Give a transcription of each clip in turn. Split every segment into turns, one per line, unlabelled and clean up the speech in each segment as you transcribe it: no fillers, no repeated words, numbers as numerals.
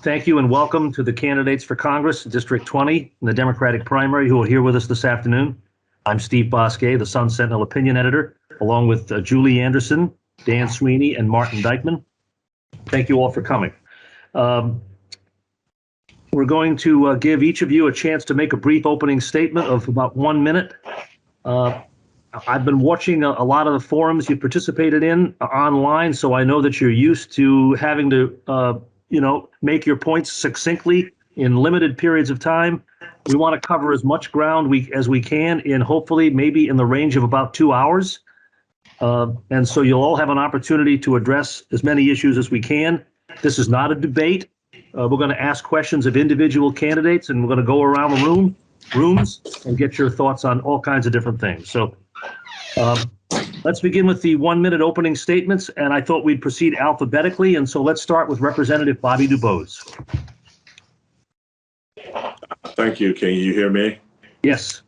Thank you and welcome to the candidates for Congress, District 20, in the Democratic primary, who are here with us this afternoon. I'm Steve Bosquet, the Sun Sentinel opinion editor, along with Julie Anderson, Dan Sweeney, and Martin Dykeman. Thank you all for coming. We're going to give each of you a chance to make a brief opening statement of about 1 minute. I've been watching a lot of the forums you participated in online, so I know that you're used to having to, make your points succinctly in limited periods of time. We want to cover as much ground as we can in hopefully maybe in the range of about 2 hours. And so you'll all have an opportunity to address as many issues as we can. This is not a debate. We're going to ask questions of individual candidates, and we're going to go around the rooms and get your thoughts on all kinds of different things. So let's begin with the 1 minute opening statements, and I thought we'd proceed alphabetically. And so let's start with Representative Bobby DuBose.
Thank you. Can you hear me?
Yes.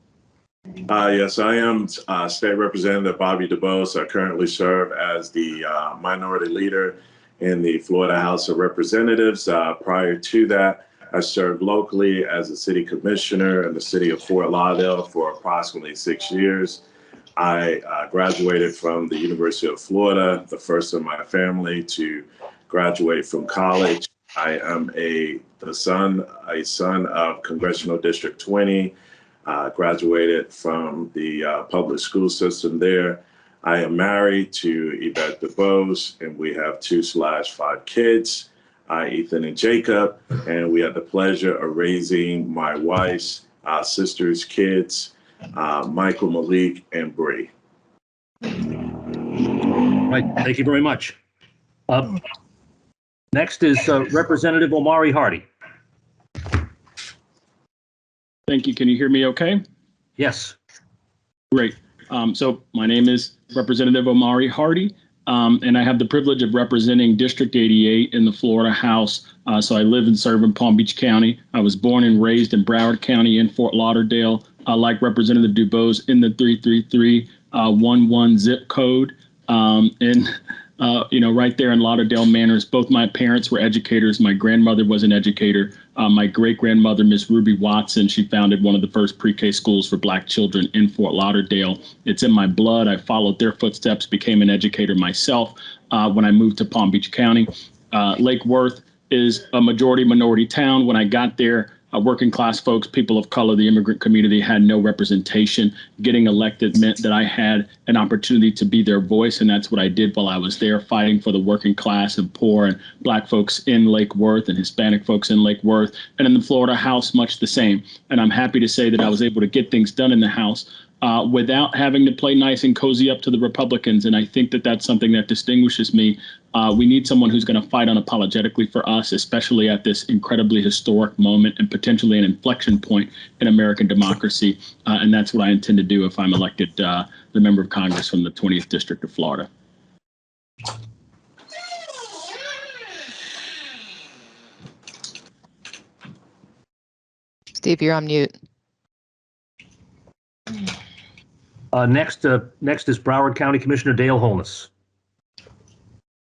Yes, I am State Representative Bobby DuBose. I currently serve as the minority leader in the Florida House of Representatives. Prior to that, I served locally as a city commissioner in the city of Fort Lauderdale for approximately 6 years. I graduated from the University of Florida, the first in my family to graduate from college. I am a son of Congressional District 20. Graduated from the public school system there. I am married to Yvette DuBose, and we have 2/5 kids, Ethan and Jacob, and we had the pleasure of raising my wife's sister's kids, Michael, Malik, and Bree.
Right. Thank you very much. Next is Representative Omari Hardy.
Thank you. Can you hear me okay?
Yes.
Great. So my name is Representative Omari Hardy, and I have the privilege of representing District 88 in the Florida House. So I live and serve in Palm Beach County. I was born and raised in Broward County in Fort Lauderdale, like Representative DuBose, in the 33311 zip code. Right there in Lauderdale Manors. Both my parents were educators. My grandmother was an educator. My great-grandmother, Miss Ruby Watson, she founded one of the first pre-K schools for Black children in Fort Lauderdale. It's in my blood. I followed their footsteps, became an educator myself when I moved to Palm Beach County. Lake Worth is a majority minority town. When I got there, working class folks, people of color, the immigrant community had no representation. Getting elected meant that I had an opportunity to be their voice, and that's what I did while I was there, fighting for the working class and poor and Black folks in Lake Worth and Hispanic folks in Lake Worth. And in the Florida House, much the same. And I'm happy to say that I was able to get things done in the House without having to play nice and cozy up to the Republicans. And I think that that's something that distinguishes me. We need someone who's going to fight unapologetically for us, especially at this incredibly historic moment and potentially an inflection point in American democracy. And that's what I intend to do if I'm elected the member of Congress from the 20th District of Florida.
Steve, you're on mute.
Next is Broward County Commissioner Dale Holness.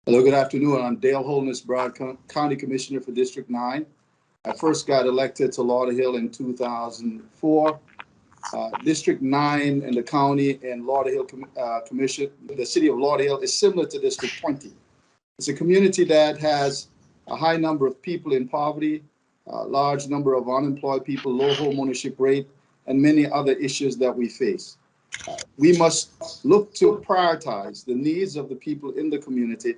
Hello, good afternoon. I'm Dale Holness, Broward County Commissioner for District 9. I first got elected to Lauderdale in 2004. District 9 and the county and Lauderdale Commission, the city of Lauderdale is similar to District 20. It's a community that has a high number of people in poverty, a large number of unemployed people, low home ownership rate, and many other issues that we face. We must look to prioritize the needs of the people in the community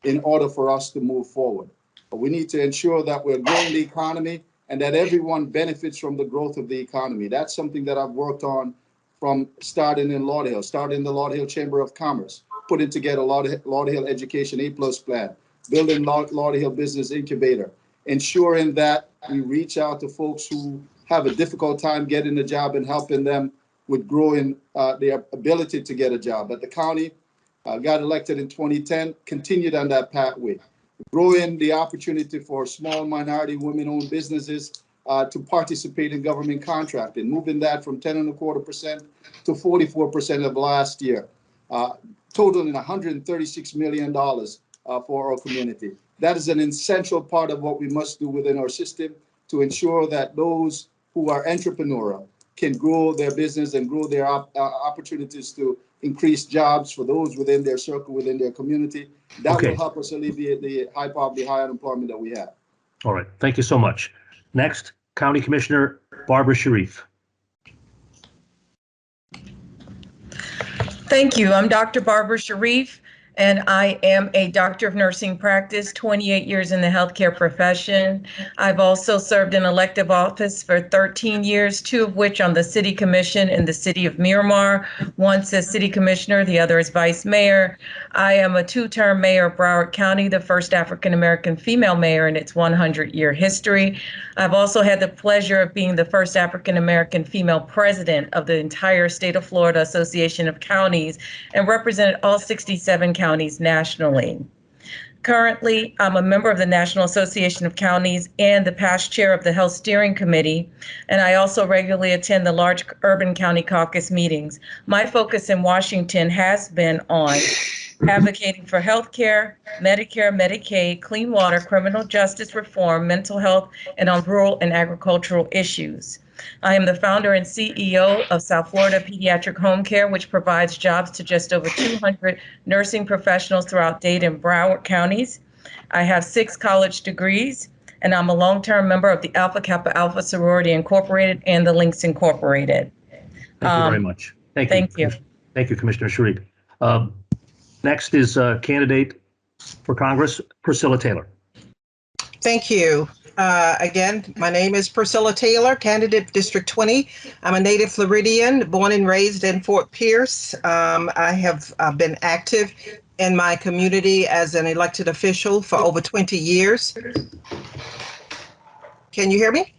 in order for us to move forward. But we need to ensure that we're growing the economy and that everyone benefits from the growth of the economy. That's something that I've worked on from starting in Lauderdale, starting the Lauderdale Chamber of Commerce, putting together Lauderdale Education A+ plan, building Lauderdale Business Incubator, ensuring that we reach out to folks who have a difficult time getting a job and helping them with growing their ability to get a job. But the county got elected in 2010, continued on that pathway, growing the opportunity for small minority women-owned businesses to participate in government contracting, moving that from 10.25% to 44% of last year, totaling $136 million for our community. that is an essential part of what we must do within our system to ensure that those who are entrepreneurial can grow their business and grow their opportunities to increase jobs for those within their circle, within their community. That
Okay.
will help us alleviate the high poverty, high unemployment that we have.
All right. Thank you so much. Next, County Commissioner Barbara Sharif.
Thank you. I'm Dr. Barbara Sharif, and I am a doctor of nursing practice, 28 years in the healthcare profession. I've also served in elective office for 13 years, 2 of which on the city commission in the city of Miramar, once as city commissioner, the other as vice mayor. I am a 2-term mayor of Broward County, the first African-American female mayor in its 100-year history. I've also had the pleasure of being the first African-American female president of the entire state of Florida Association of Counties and represented all 67 counties nationally. Currently, I'm a member of the National Association of Counties and the past chair of the Health Steering Committee, and I also regularly attend the large urban county caucus meetings. My focus in Washington has been on advocating for health care, Medicare, Medicaid, clean water, criminal justice reform, mental health, and on rural and agricultural issues. I am the founder and CEO of South Florida Pediatric Home Care, which provides jobs to just over 200 nursing professionals throughout Dade and Broward counties. I have 6 college degrees, and I'm a long-term member of the Alpha Kappa Alpha Sorority Incorporated and the Links Incorporated.
Thank you very much. Thank you. Thank you, Commissioner Sharif. Next is candidate for Congress, Priscilla Taylor.
Thank you. Again, my name is Priscilla Taylor, candidate District 20. I'm a native Floridian, born and raised in Fort Pierce. I have been active in my community as an elected official for over 20 years. Can you hear me?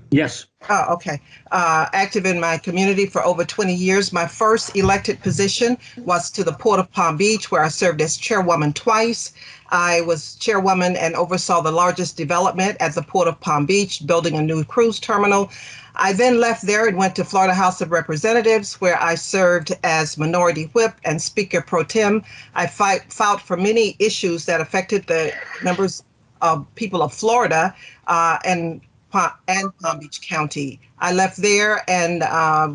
Yes.
Oh, okay. Active in my community for over 20 years. My first elected position was to the Port of Palm Beach, where I served as chairwoman twice. I was chairwoman and oversaw the largest development at the Port of Palm Beach, building a new cruise terminal. I then left there and went to Florida House of Representatives, where I served as minority whip and speaker pro tem. I fought for many issues that affected the members of people of Florida and Palm Beach County. I left there and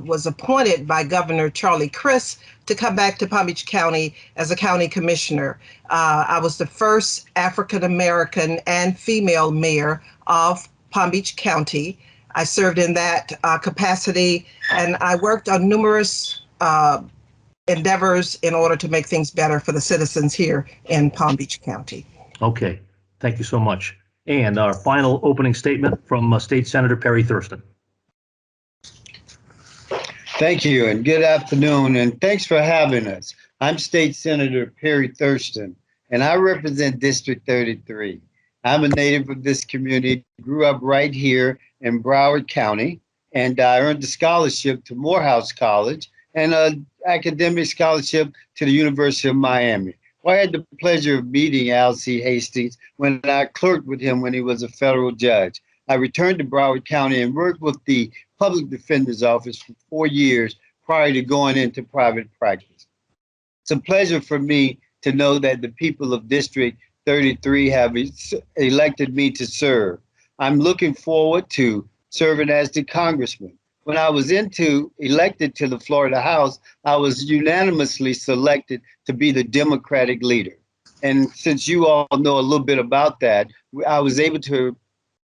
was appointed by Governor Charlie Crist to come back to Palm Beach County as a county commissioner. I was the first African-American and female mayor of Palm Beach County. I served in that capacity, and I worked on numerous endeavors in order to make things better for the citizens here in Palm Beach County.
Okay. Thank you so much. And our final opening statement from State Senator Perry Thurston.
Thank you and good afternoon, and thanks for having us. I'm State Senator Perry Thurston, and I represent District 33. I'm a native of this community, grew up right here in Broward County, and I earned a scholarship to Morehouse College and an academic scholarship to the University of Miami. Well, I had the pleasure of meeting Alcy Hastings when I clerked with him when he was a federal judge. I returned to Broward County and worked with the Public Defender's Office for 4 years prior to going into private practice. It's a pleasure for me to know that the people of District 33 have elected me to serve. I'm looking forward to serving as the congressman. When I was elected to the Florida House, I was unanimously selected to be the Democratic leader. And since you all know a little bit about that, I was able to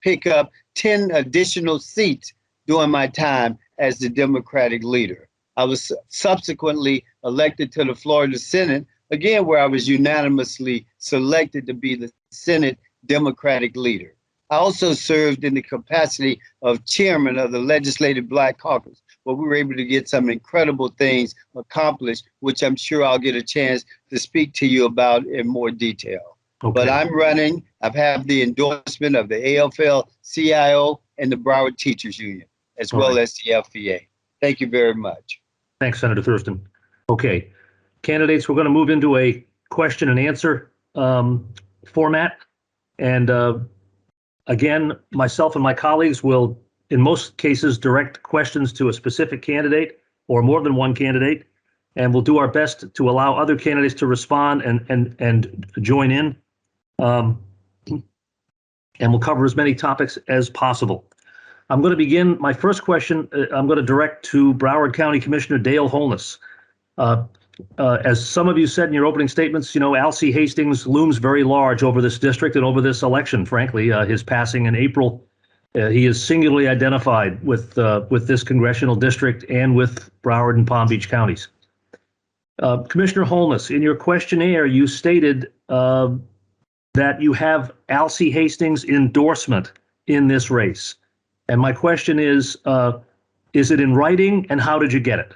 pick up 10 additional seats during my time as the Democratic leader. I was subsequently elected to the Florida Senate, again, where I was unanimously selected to be the Senate Democratic leader. I also served in the capacity of chairman of the Legislative Black Caucus, where we were able to get some incredible things accomplished, which I'm sure I'll get a chance to speak to you about in more detail. Okay. But I'm running. I've had the endorsement of the AFL-CIO and the Broward Teachers Union, as well as the FVA. Thank you very much.
Thanks, Senator Thurston. Okay, candidates, we're going to move into a question and answer format. And again, myself and my colleagues will, in most cases, direct questions to a specific candidate or more than one candidate, and we'll do our best to allow other candidates to respond and join in. and we'll cover as many topics as possible. I'm going to begin. My first question, I'm going to direct to Broward County Commissioner Dale Holness. As some of you said in your opening statements, you know, Alcy Hastings looms very large over this district and over this election, frankly. His passing in April, he is singularly identified with this congressional district and with Broward and Palm Beach counties. Commissioner Holness, in your questionnaire, you stated that you have Alcy Hastings' endorsement in this race. And my question is it in writing, and how did you get it?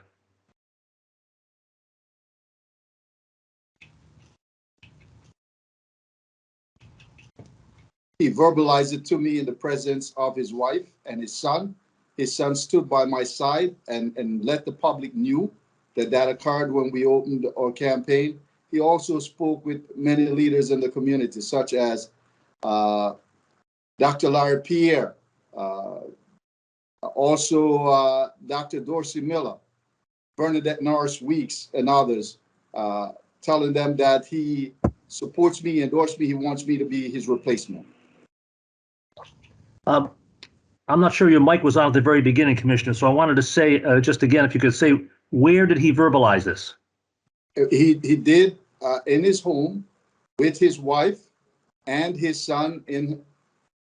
He verbalized it to me in the presence of his wife and his son. His son stood by my side and let the public knew that occurred when we opened our campaign. He also spoke with many leaders in the community, such as Dr. Larry Pierre, also Dr. Dorsey Miller, Bernadette Norris Weeks, and others, telling them that he supports me, endorsed me, he wants me to be his replacement.
I'm not sure your mic was on at the very beginning, Commissioner, so I wanted to say, just again, if you could say, where did he verbalize this?
He did in his home with his wife and his son in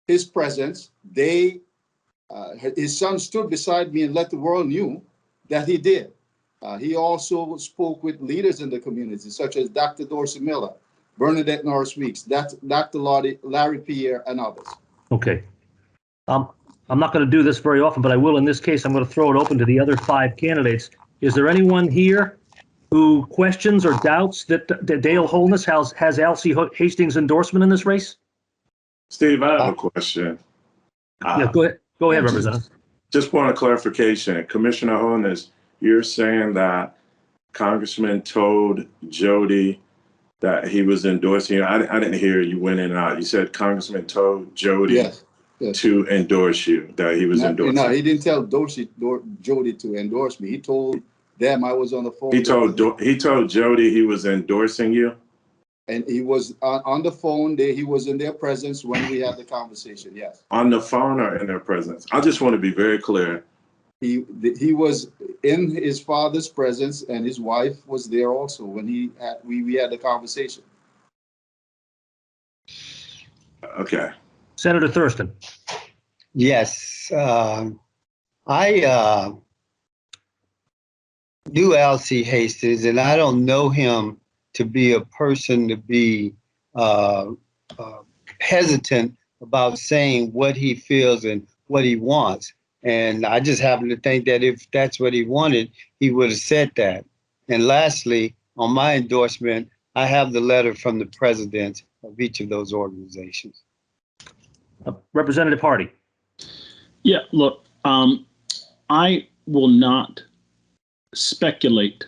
his presence. His son stood beside me and let the world knew that he did. He also spoke with leaders in the community, such as Dr. Dorsey Miller, Bernadette Norris Weeks, Dr. Larry Pierre, and others.
Okay. I'm not going to do this very often, but I will in this case. I'm going to throw it open to the other 5 candidates. Is there anyone here who questions or doubts that Dale Holness has Alcy Hastings' endorsement in this race?
Steve, I have a question.
Yeah, go ahead. Go ahead, Representative.
Just point of clarification. Commissioner Holness, you're saying that Congressman told Jody that he was endorsing you. I didn't hear you went in and out. You said Congressman told Jody
Yes.
to endorse you, that he was endorsing.
No, he didn't tell Jody to endorse me. He told them I was on the phone.
He told Jody he was endorsing you?
And he was on the phone. He was in their presence when we had the conversation, yes.
On the phone or in their presence? I just want to be very clear.
He was in his father's presence, and his wife was there also when we had the conversation.
Okay.
Senator Thurston.
Yes, I do Alcy Hastings, and I don't know him to be a person to be hesitant about saying what he feels and what he wants. And I just happen to think that if that's what he wanted, he would have said that. And lastly, on my endorsement, I have the letter from the presidents of each of those organizations.
Representative Hardy.
Yeah, look, I will not speculate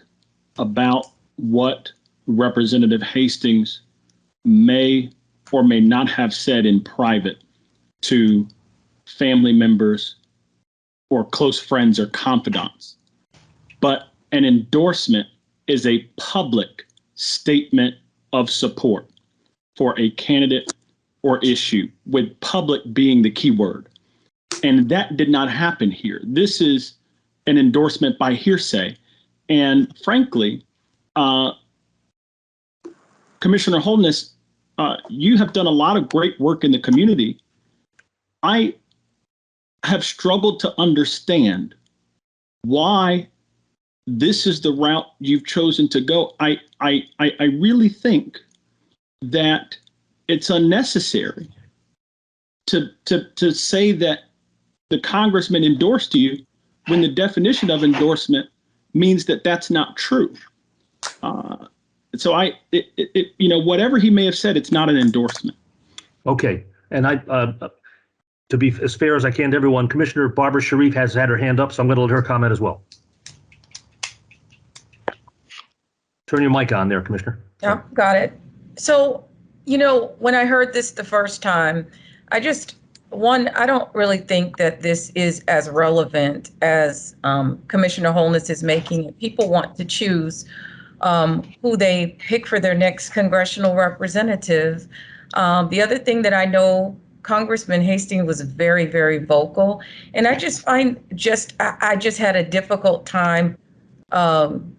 about what Representative Hastings may or may not have said in private to family members or close friends or confidants. But an endorsement is a public statement of support for a candidate or issue, with public being the key word. And that did not happen here. This is an endorsement by hearsay. And frankly, Commissioner Holness, you have done a lot of great work in the community. I have struggled to understand why this is the route you've chosen to go. I really think that it's unnecessary to say that the congressman endorsed you when the definition of endorsement means that that's not true. So whatever he may have said, it's not an endorsement.
Okay, and to be as fair as I can to everyone, Commissioner Barbara Sharif has had her hand up, so I'm going to let her comment as well. Turn your mic on there, Commissioner.
Yeah, got it. So, when I heard this the first time, I don't really think that this is as relevant as Commissioner Holness is making it. People want to choose who they pick for their next congressional representative. The other thing that I know Congressman Hastings was very, very vocal, and I just find I just had a difficult time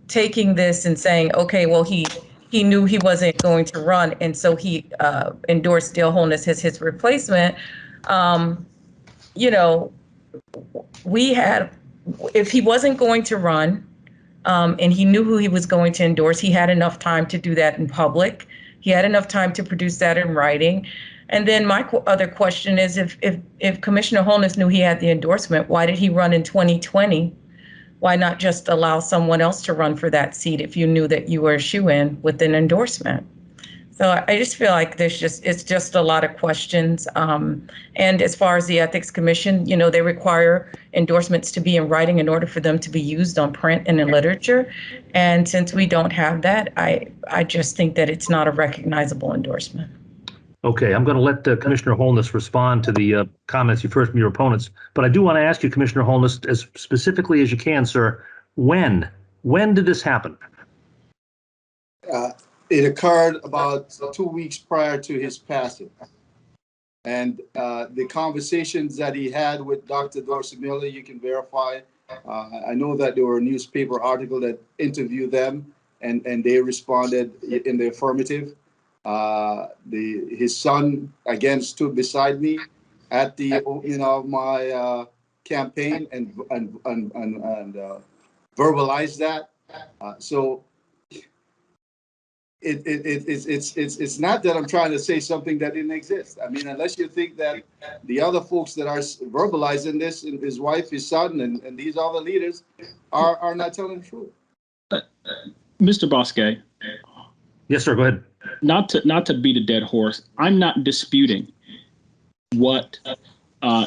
taking this and saying, okay, well, he knew he wasn't going to run, and so he endorsed Dale Holness as his replacement. You know, if he wasn't going to run, and he knew who he was going to endorse, he had enough time to do that in public. He had enough time to produce that in writing. And then my other question is, if Commissioner Holness knew he had the endorsement, why did he run in 2020? Why not just allow someone else to run for that seat if you knew that you were a shoo-in with an endorsement? So I just feel like it's just a lot of questions. And as far as the Ethics Commission, you know, they require endorsements to be in writing in order for them to be used on print and in literature. And since we don't have that, I just think that it's not a recognizable endorsement.
Okay, I'm going to let Commissioner Holness respond to the comments you've heard from your opponents. But I do want to ask you, Commissioner Holness, as specifically as you can, sir, when did this happen?
It occurred about 2 weeks prior to his passing. And the conversations that he had with Dr. Dorsey Miller, you can verify. I know that there were a newspaper article that interviewed them, and they responded in the affirmative. His son, again, stood beside me at the opening of my campaign and verbalized that. So it's not that I'm trying to say something that didn't exist. I mean, unless you think that the other folks that are verbalizing this, and his wife, his son, and these other leaders are not telling the truth.
Mr. Bosque.
Yes, sir. Go ahead.
Not to beat a dead horse. I'm not disputing what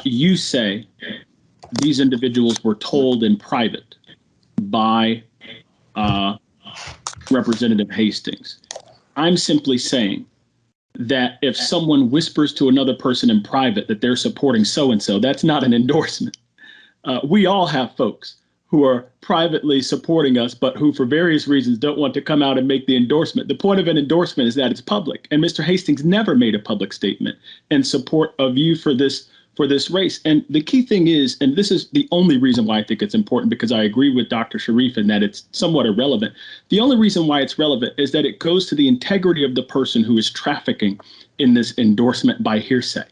you say these individuals were told in private by Representative Hastings. I'm simply saying that if someone whispers to another person in private that they're supporting so-and-so, that's not an endorsement. We all have folks who are privately supporting us, but who for various reasons don't want to come out and make the endorsement. The point of an endorsement is that it's public. And Mr. Hastings never made a public statement in support of you for this race. And the key thing is, and this is the only reason why I think it's important, because I agree with Dr. Sharif in that it's somewhat irrelevant. The only reason why it's relevant is that it goes to the integrity of the person who is trafficking in this endorsement by hearsay.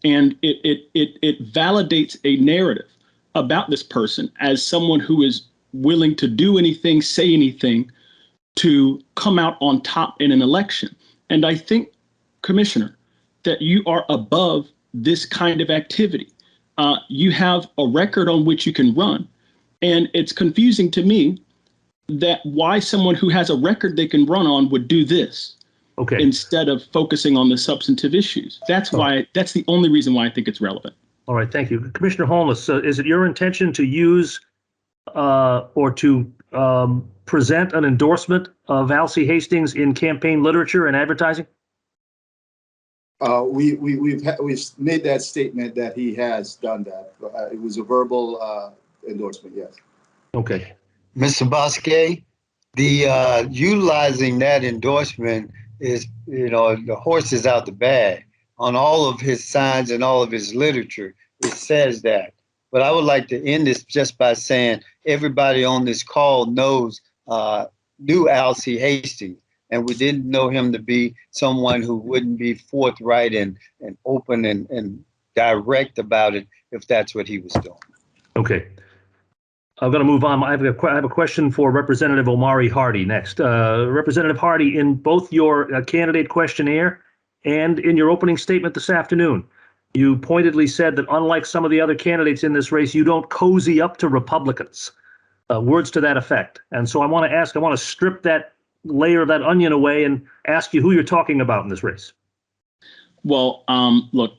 And it validates a narrative about this person as someone who is willing to do anything, say anything to come out on top in an election. And I think, Commissioner, that you are above this kind of activity. You have a record on which you can run. And it's confusing to me that why someone who has a record they can run on would do this. Okay. Instead of focusing on the substantive issues. That's the only reason why I think it's relevant.
All right, thank you. Commissioner Holness, is it your intention to use or to present an endorsement of Alcy Hastings in campaign literature and advertising?
We've made that statement that he has done that. It was a verbal endorsement, yes.
Okay.
Mr. Bosque, the utilizing that endorsement is, the horse is out the bag. On all of his signs and all of his literature, it says that. But I would like to end this just by saying everybody on this call knew Alcy Hastings, and we didn't know him to be someone who wouldn't be forthright and open and direct about it if that's what he was doing.
Okay. I'm going to move on. I have a question for Representative Omari Hardy next. Representative Hardy, in both your candidate questionnaire and in your opening statement this afternoon, you pointedly said that unlike some of the other candidates in this race, you don't cozy up to Republicans. Words to that effect. And so I want to strip that layer of that onion away and ask you who you're talking about in this race.
Well, look,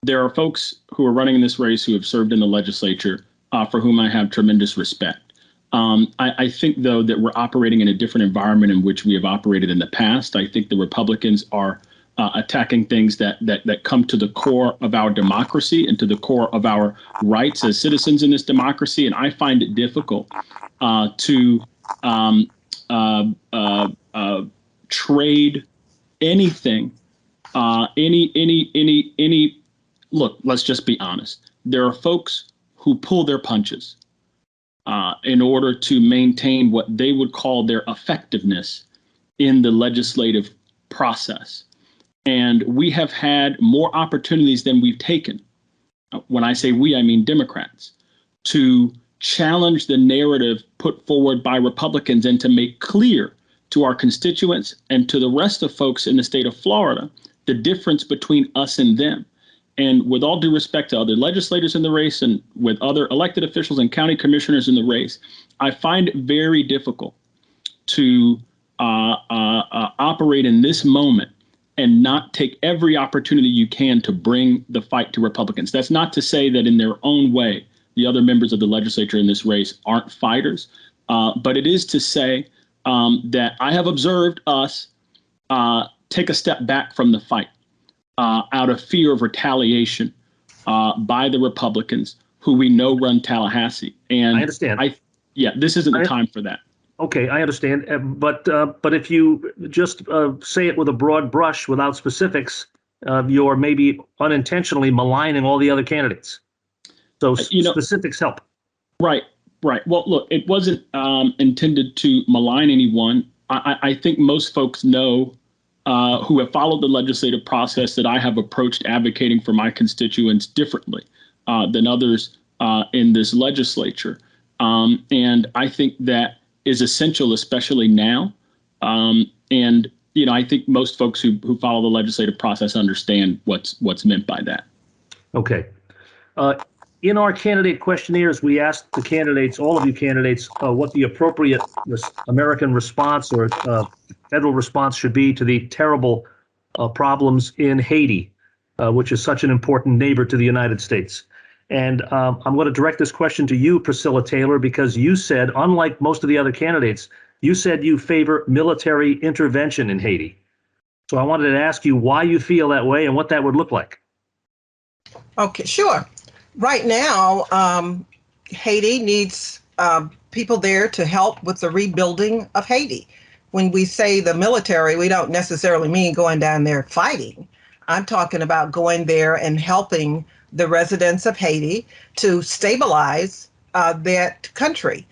there are folks who are running in this race who have served in the legislature for whom I have tremendous respect. I think, though, that we're operating in a different environment in which we have operated in the past. I think the Republicans are attacking things that come to the core of our democracy and to the core of our rights as citizens in this democracy. And I find it difficult to trade anything, any look, let's just be honest. There are folks who pull their punches in order to maintain what they would call their effectiveness in the legislative process. And we have had more opportunities than we've taken. When I say we, I mean Democrats, to challenge the narrative put forward by Republicans and to make clear to our constituents and to the rest of folks in the state of Florida the difference between us and them. And with all due respect to other legislators in the race and with other elected officials and county commissioners in the race, I find it very difficult to operate in this moment and not take every opportunity you can to bring the fight to Republicans. That's not to say that in their own way, the other members of the legislature in this race aren't fighters, but it is to say that I have observed us take a step back from the fight out of fear of retaliation by the Republicans who we know run Tallahassee. And
I understand.
This isn't the time for that.
Okay, I understand. But if you just say it with a broad brush without specifics, you're maybe unintentionally maligning all the other candidates. So specifics help. Right. Well, look, it wasn't intended to malign anyone. I think most folks know who have followed the legislative process that I have approached advocating for my constituents differently than others in this legislature. And I think that is essential, especially now. And, I think most folks who follow the legislative process understand what's meant by that. Okay. In our candidate questionnaires, we asked the candidates, all of you candidates, what the appropriate American response or federal response should be to the terrible problems in Haiti, which is such an important neighbor to the United States. And I'm going to direct this question to you, Priscilla Taylor, because you said, unlike most of the other candidates, you said you favor military intervention in Haiti. So I wanted to ask you why you feel that way and what that would look like.
Okay, sure. Right now, Haiti needs people there to help with the rebuilding of Haiti. When we say the military, we don't necessarily mean going down there fighting. I'm talking about going there and helping the residents of Haiti to stabilize that country.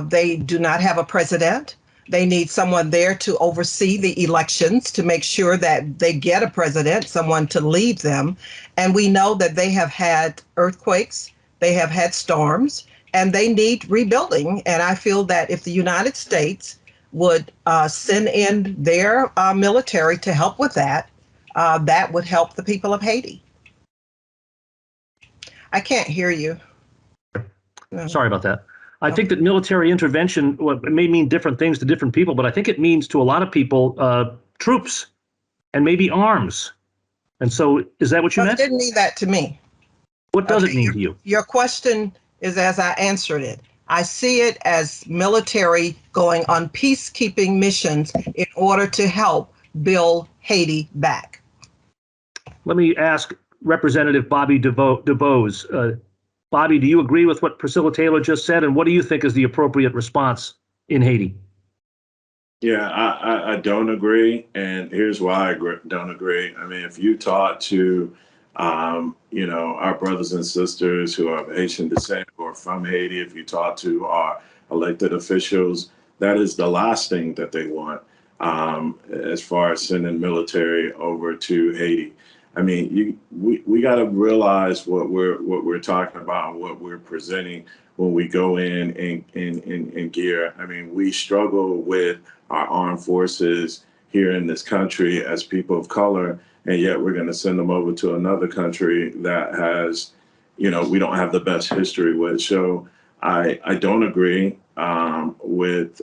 They do not have a president. They need someone there to oversee the elections to make sure that they get a president, someone to lead them. And we know that they have had earthquakes, they have had storms, and they need rebuilding. And I feel that if the United States would send in their military to help with that, that would help the people of Haiti. I can't hear you. No.
Sorry about that. I think that military intervention it may mean different things to different people, but I think it means to a lot of people troops and maybe arms. And so is that what you meant?
It didn't mean that to me.
What does it mean to you?
Your question is as I answered it. I see it as military going on peacekeeping missions in order to help build Haiti back.
Let me ask Representative Bobby DuBose. Bobby, do you agree with what Priscilla Taylor just said? And what do you think is the appropriate response in Haiti?
Yeah, I don't agree. And here's why I don't agree. I mean, if you talk to, our brothers and sisters who are of Haitian descent or from Haiti, if you talk to our elected officials, that is the last thing that they want as far as sending military over to Haiti. I mean, we got to realize what we're talking about and what we're presenting when we go in gear. I mean, we struggle with our armed forces here in this country as people of color, and yet we're going to send them over to another country that has, we don't have the best history with. So I don't agree with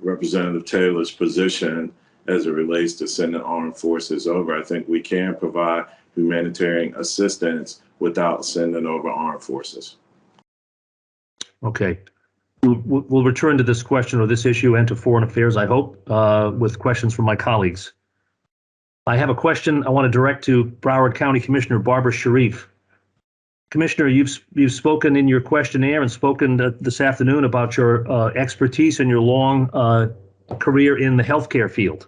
Representative Taylor's position as it relates to sending armed forces over. I think we can provide humanitarian assistance without sending over armed forces.
Okay. We'll return to this question or this issue and to foreign affairs, I hope, with questions from my colleagues. I have a question I want to direct to Broward County Commissioner Barbara Sharif. Commissioner, you've spoken in your questionnaire and spoken this afternoon about your expertise and your long career in the healthcare field.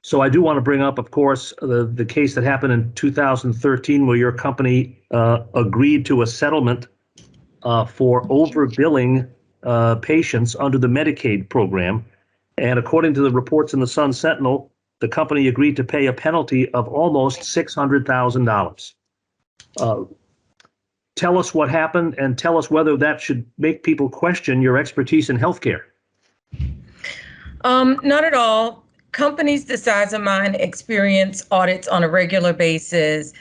So I do want to bring up, of course, the case that happened in 2013 where your company agreed to a settlement for overbilling patients under the Medicaid program. And according to the reports in the Sun Sentinel, the company agreed to pay a penalty of almost $600,000. Tell us what happened and tell us whether that should make people question your expertise in healthcare.
Not at all. Companies the size of mine experience audits on a regular basis.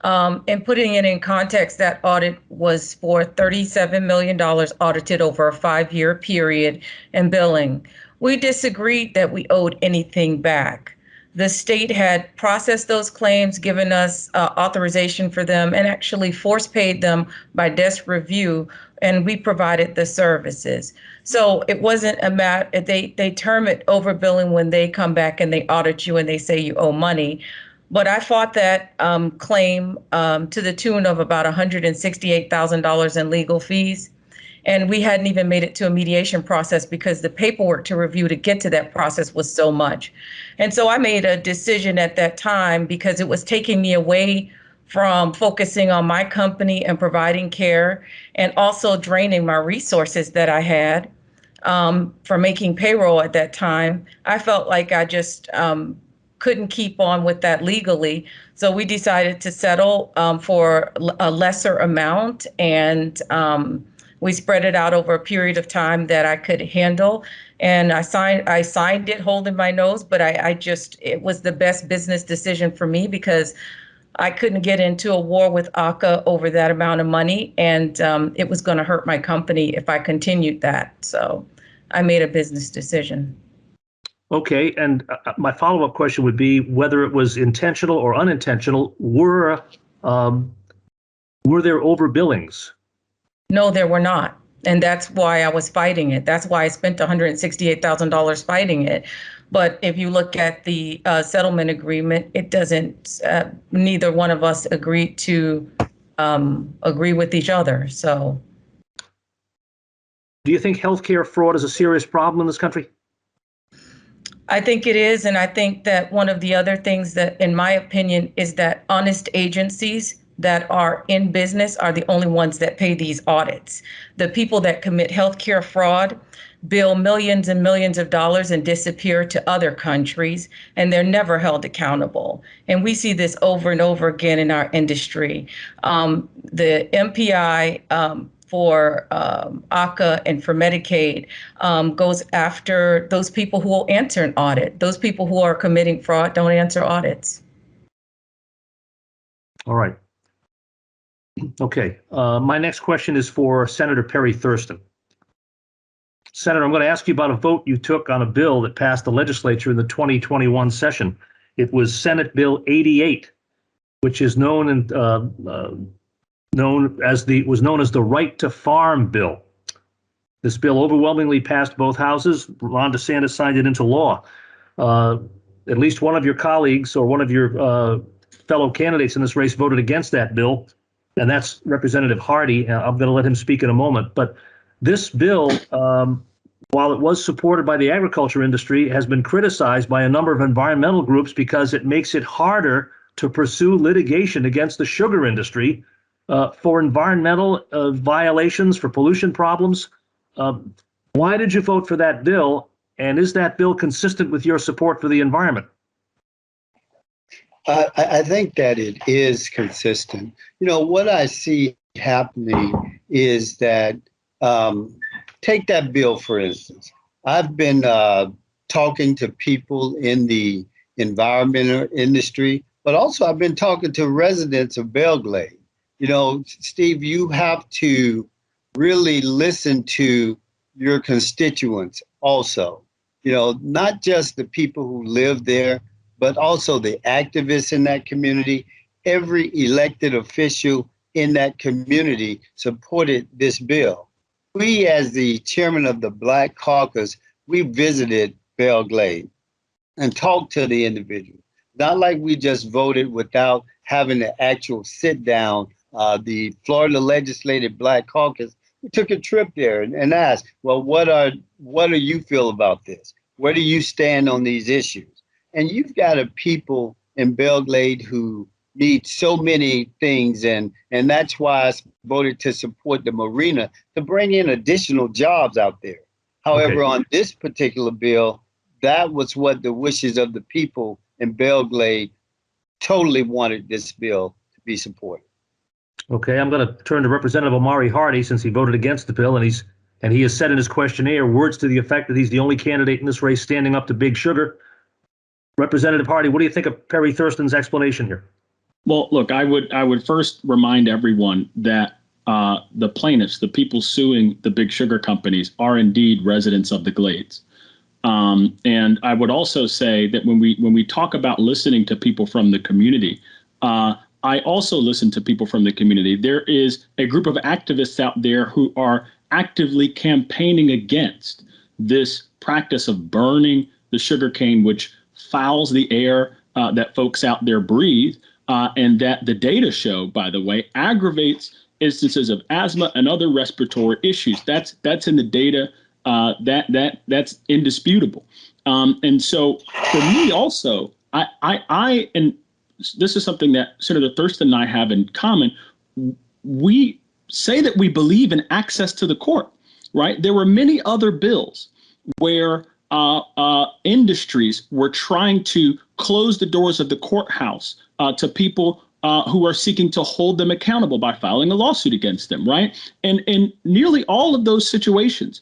And putting it in context, that audit was for $37 million audited over a 5-year period in billing. We disagreed that we owed anything back. The state had processed those claims, given us authorization for them, and actually force paid them by desk review, and we provided the services. So it wasn't a matter, they term it overbilling when they come back and they audit you and they say you owe money. But I fought that claim to the tune of about $168,000 in legal fees. And we hadn't even made it to a mediation process because the paperwork to review to get to that process was so much. And so I made a decision at that time because it was taking me away from focusing on my company and providing care, and also draining my resources that I had for making payroll at that time. I felt like I just couldn't keep on with that legally. So we decided to settle for a lesser amount, and we spread it out over a period of time that I could handle. And I signed it holding my nose, but it was the best business decision for me because I couldn't get into a war with ACA over that amount of money, and it was going to hurt my company if I continued that. So I made a business decision.
Okay, and my follow-up question would be whether it was intentional or unintentional. Were there overbillings?
No, there were not. And that's why I was fighting it. That's why I spent $168,000 fighting it. But if you look at the settlement agreement, it doesn't, neither one of us agreed to agree with each other. So.
Do you think healthcare fraud is a serious problem in this country?
I think it is. And I think that one of the other things that, in my opinion, is that honest agencies that are in business are the only ones that pay these audits. The people that commit healthcare fraud bill millions and millions of dollars and disappear to other countries, and they're never held accountable. And we see this over and over again in our industry. The MPI for ACA and for Medicaid goes after those people who will answer an audit. Those people who are committing fraud don't answer audits.
All right. Okay. My next question is for Senator Perry Thurston. Senator, I'm going to ask you about a vote you took on a bill that passed the legislature in the 2021 session. It was Senate Bill 88, which is known as the Right to Farm Bill. This bill overwhelmingly passed both houses. Ron DeSantis signed it into law. At least one of your colleagues or one of your fellow candidates in this race voted against that bill, and that's Representative Hardy. I'm going to let him speak in a moment. But this bill, while it was supported by the agriculture industry, has been criticized by a number of environmental groups because it makes it harder to pursue litigation against the sugar industry for environmental violations, for pollution problems. Why did you vote for that bill? And is that bill consistent with your support for the environment?
I think that it is consistent. You know, what I see happening is that, take that bill, for instance. I've been talking to people in the environmental industry, but also I've been talking to residents of Belglade. You know, Steve, you have to really listen to your constituents also. You know, not just the people who live there, but also the activists in that community. Every elected official in that community supported this bill. We, as the chairman of the Black Caucus, we visited Belglade and talked to the individuals. Not like we just voted without having the actual sit down. The Florida Legislative Black Caucus, we took a trip there and asked, well, what do you feel about this? Where do you stand on these issues? And you've got a people in Belgrade who need so many things, and that's why I voted to support the marina to bring in additional jobs out there. However,
Okay.
on this particular bill, that was what the wishes of the people in Belgrade totally wanted this bill to be supported.
Okay, I'm going to turn to Representative Omari Hardy since he voted against the bill, and he has said in his questionnaire words to the effect that he's the only candidate in this race standing up to Big Sugar. Representative Hardy, what do you think of Perry Thurston's explanation here?
Well, look, I would first remind everyone that the plaintiffs, the people suing the big sugar companies, are indeed residents of the Glades. And I would also say that when we talk about listening to people from the community, I also listen to people from the community. There is a group of activists out there who are actively campaigning against this practice of burning the sugarcane, which fouls the air that folks out there breathe. And that the data show, by the way, aggravates instances of asthma and other respiratory issues. That's in the data. That's indisputable. And so for me also, I and this is something that Senator Thurston and I have in common. We say that we believe in access to the court, right? There were many other bills where industries were trying to close the doors of the courthouse to people who are seeking to hold them accountable by filing a lawsuit against them, right? And in nearly all of those situations,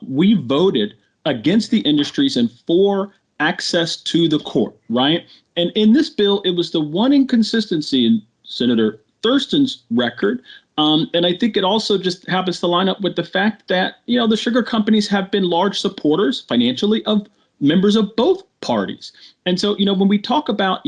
we voted against the industries and for access to the court, right? And in this bill, it was the one inconsistency in Senator Thurston's record. And I think it also just happens to line up with the fact that, the sugar companies have been large supporters financially of members of both parties. And so, when we talk about,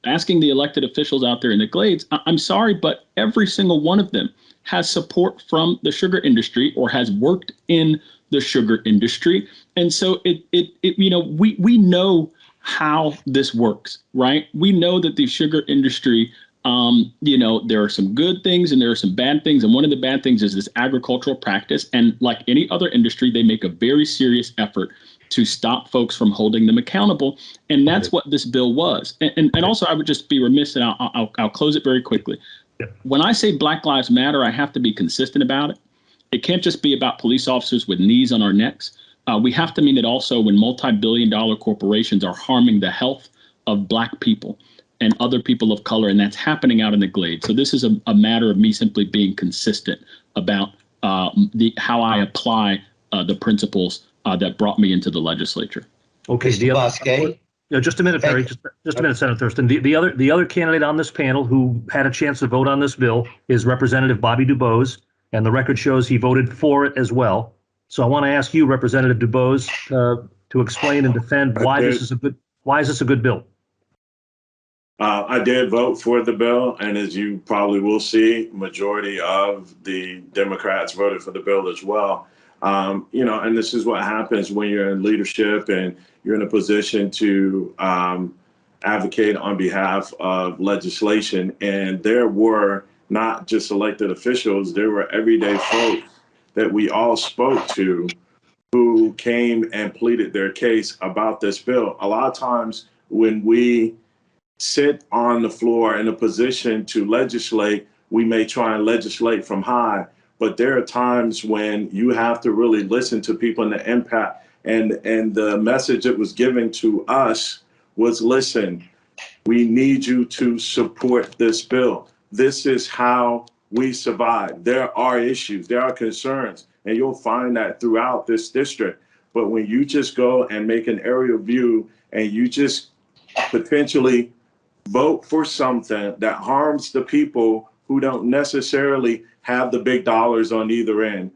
asking the elected officials out there in the Glades, I'm sorry, but every single one of them has support from the sugar industry or has worked in the sugar industry. And so we know how this works, right? We know that the sugar industry, there are some good things and there are some bad things. And one of the bad things is this agricultural practice. And like any other industry, they make a very serious effort to stop folks from holding them accountable. And that's what this bill was. And also, I would just be remiss, and I'll close it very quickly. When I say Black Lives Matter, I have to be consistent about it. It can't just be about police officers with knees on our necks. We have to mean it also when multi-billion-dollar corporations are harming the health of Black people and other people of color, and that's happening out in the Glade. So this is a matter of me simply being consistent about how I apply the principles that brought me into the legislature.
Okay,
Mr. Bosque?
Just a minute, Perry. Just a minute, Senator Thurston. The other candidate on this panel who had a chance to vote on this bill is Representative Bobby DuBose, and the record shows he voted for it as well. So I want to ask you, Representative DuBose, to explain and defend why this is a good bill.
I did vote for the bill, and as you probably will see, majority of the Democrats voted for the bill as well. And this is what happens when you're in leadership and you're in a position to advocate on behalf of legislation. And there were not just elected officials, there were everyday folks that we all spoke to who came and pleaded their case about this bill. A lot of times when we sit on the floor in a position to legislate, we may try and legislate from high, but there are times when you have to really listen to people and the impact. And the message that was given to us was, listen, we need you to support this bill. This is how we survive. There are issues, there are concerns, and you'll find that throughout this district. But when you just go and make an aerial view and you just potentially vote for something that harms the people who don't necessarily have the big dollars on either end.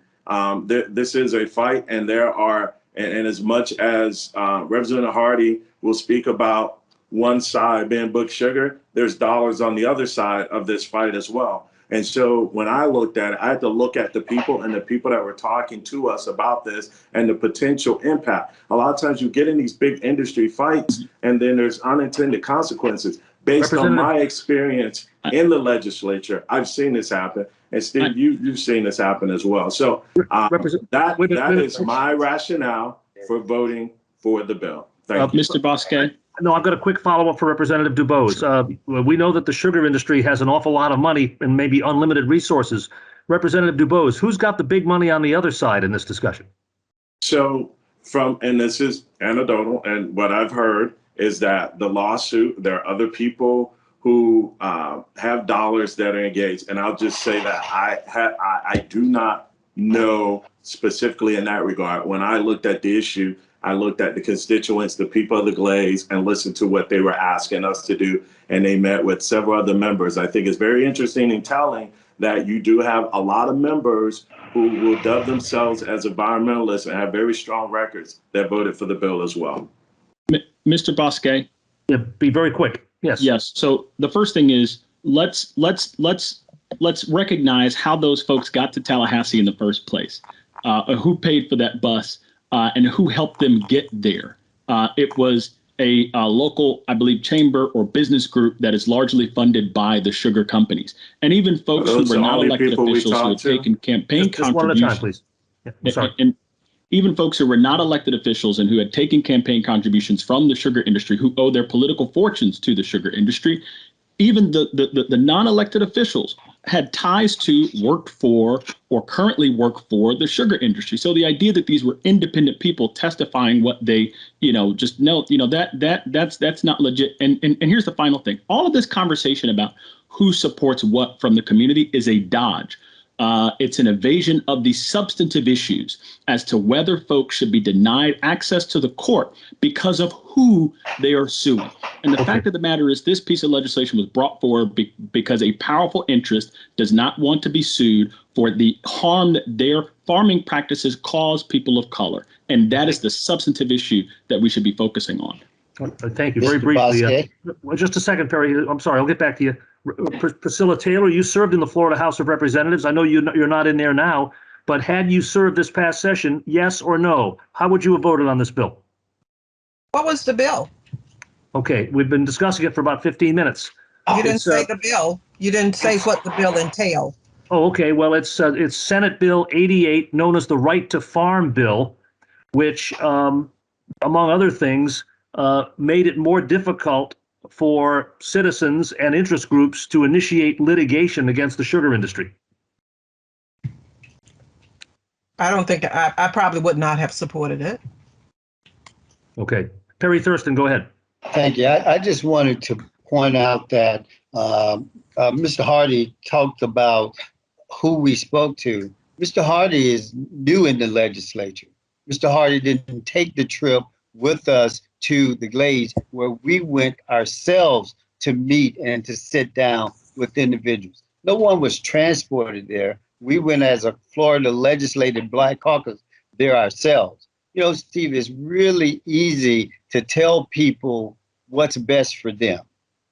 This is a fight, and there are, and as much as Representative Hardy will speak about one side being book sugar, there's dollars on the other side of this fight as well. And so when I looked at it, I had to look at the people and the people that were talking to us about this and the potential impact. A lot of times you get in these big industry fights and then there's unintended consequences. Based on my experience in the legislature, I've seen this happen. And Steve, you've seen this happen as well. So that is my rationale for voting for the bill. Thank you.
Mr. Bosque,
No, I've got a quick follow-up for Representative DuBose. We know that the sugar industry has an awful lot of money and maybe unlimited resources. Representative DuBose, who's got the big money on the other side in this discussion?
So and this is anecdotal, and what I've heard is that the lawsuit, there are other people who have dollars that are engaged. And I'll just say that I do not know specifically in that regard. When I looked at the issue, I looked at the constituents, the people of the Glades, and listened to what they were asking us to do. And they met with several other members. I think it's very interesting and telling that you do have a lot of members who will dub themselves as environmentalists and have very strong records that voted for the bill as well.
Mr. Bosquet?
Yeah, be very quick. Yes.
Yes. So the first thing is let's recognize how those folks got to Tallahassee in the first place, who paid for that bus, and who helped them get there. It was a local, I believe, chamber or business group that is largely funded by the sugar companies. And even folks who were not elected officials who had taken campaign
just
contributions.
one at a time, please. Yeah, I'm sorry.
And even folks who were not elected officials and who had taken campaign contributions from the sugar industry, who owe their political fortunes to the sugar industry, even the non-elected officials had ties to, worked for, or currently work for the sugar industry. So the idea that these were independent people testifying what they, just know, that's not legit. And here's the final thing. All of this conversation about who supports what from the community is a dodge. It's an evasion of the substantive issues as to whether folks should be denied access to the court because of who they are suing. And the fact of the matter is this piece of legislation was brought forward because a powerful interest does not want to be sued for the harm that their farming practices cause people of color. And that is the substantive issue that we should be focusing on.
Thank you. Very briefly. Just a second, Perry. I'm sorry. I'll get back to you. Priscilla Taylor, you served in the Florida House of Representatives. I know you're not in there now, but had you served this past session, yes or no, how would you have voted on this bill?
What was the bill?
Okay, we've been discussing it for about 15 minutes.
You didn't say the bill. You didn't say what the bill entailed.
Oh, okay. Well, it's Senate Bill 88, known as the Right to Farm Bill, which, among other things, made it more difficult for citizens and interest groups to initiate litigation against the sugar industry.
I don't think I probably would not have supported it.
Okay. Perry Thurston, go ahead.
Thank you. I just wanted to point out that Mr. Hardy talked about who we spoke to. Mr. Hardy is new in the legislature. Mr. Hardy didn't take the trip with us to the Glades, where we went ourselves to meet and to sit down with individuals. No one was transported there. We went as a Florida Legislative Black Caucus there ourselves. Steve, it's really easy to tell people what's best for them.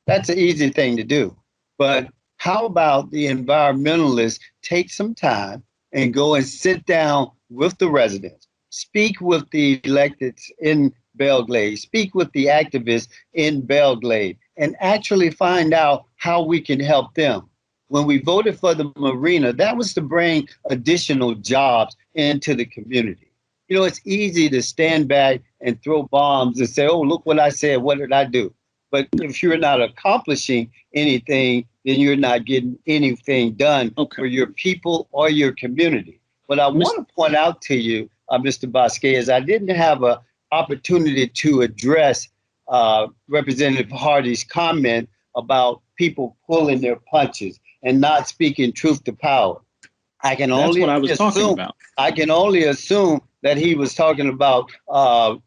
That's an easy thing to do. But how about the environmentalists take some time and go and sit down with the residents, speak with the electeds in Belglade, speak with the activists in Belglade, and actually find out how we can help them. When we voted for the marina, that was to bring additional jobs into the community. It's easy to stand back and throw bombs and say, oh, look what I said, what did I do? But if you're not accomplishing anything, then you're not getting anything done for your people or your community. What I want to point out to you, Mr. Bosquet, is I didn't have an opportunity to address Representative Hardy's comment about people pulling their punches and not speaking truth to power. I can only assume that he was talking about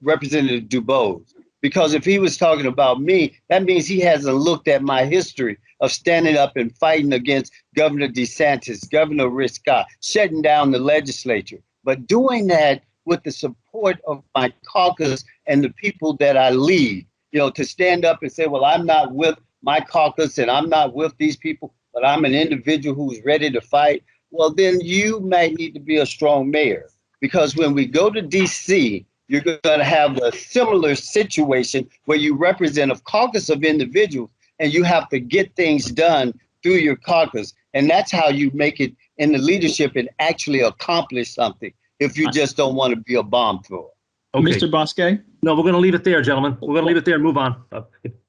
Representative DuBose, because if he was talking about me, that means he hasn't looked at my history of standing up and fighting against Governor DeSantis, Governor Rick Scott, shutting down the legislature, but doing that with the support of my caucus and the people that I lead, to stand up and say, well, I'm not with my caucus and I'm not with these people, but I'm an individual who's ready to fight. Well, then you might need to be a strong mayor, because when we go to DC, you're going to have a similar situation where you represent a caucus of individuals and you have to get things done through your caucus. And that's how you make it in the leadership and actually accomplish something, if you just don't want to be a bomb thrower.
Okay.
Mr. Bosque?
No, we're going to leave it there, gentlemen. We're going to leave it there and move on.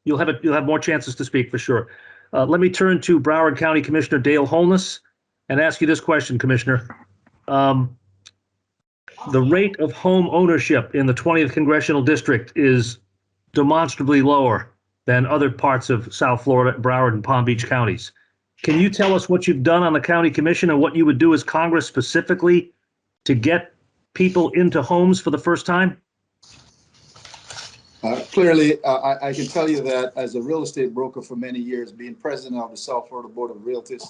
You'll have more chances to speak for sure. Let me turn to Broward County Commissioner Dale Holmes and ask you this question, Commissioner. The rate of home ownership in the 20th Congressional District is demonstrably lower than other parts of South Florida, Broward, and Palm Beach counties. Can you tell us what you've done on the county commission and what you would do as Congress specifically to get people into homes for the first time?
Clearly, I can tell you that as a real estate broker for many years, being president of the South Florida Board of Realtors,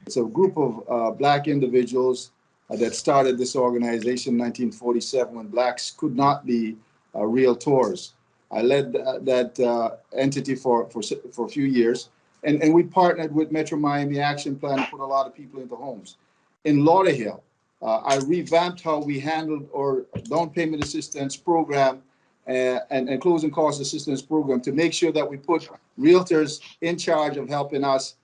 it's a group of Black individuals that started this organization in 1947 when Blacks could not be realtors. I led that entity for a few years, and we partnered with Metro Miami Action Plan to put a lot of people into homes. In Lauderhill, I revamped how we handled our down payment assistance program and closing cost assistance program to make sure that we put realtors in charge of helping us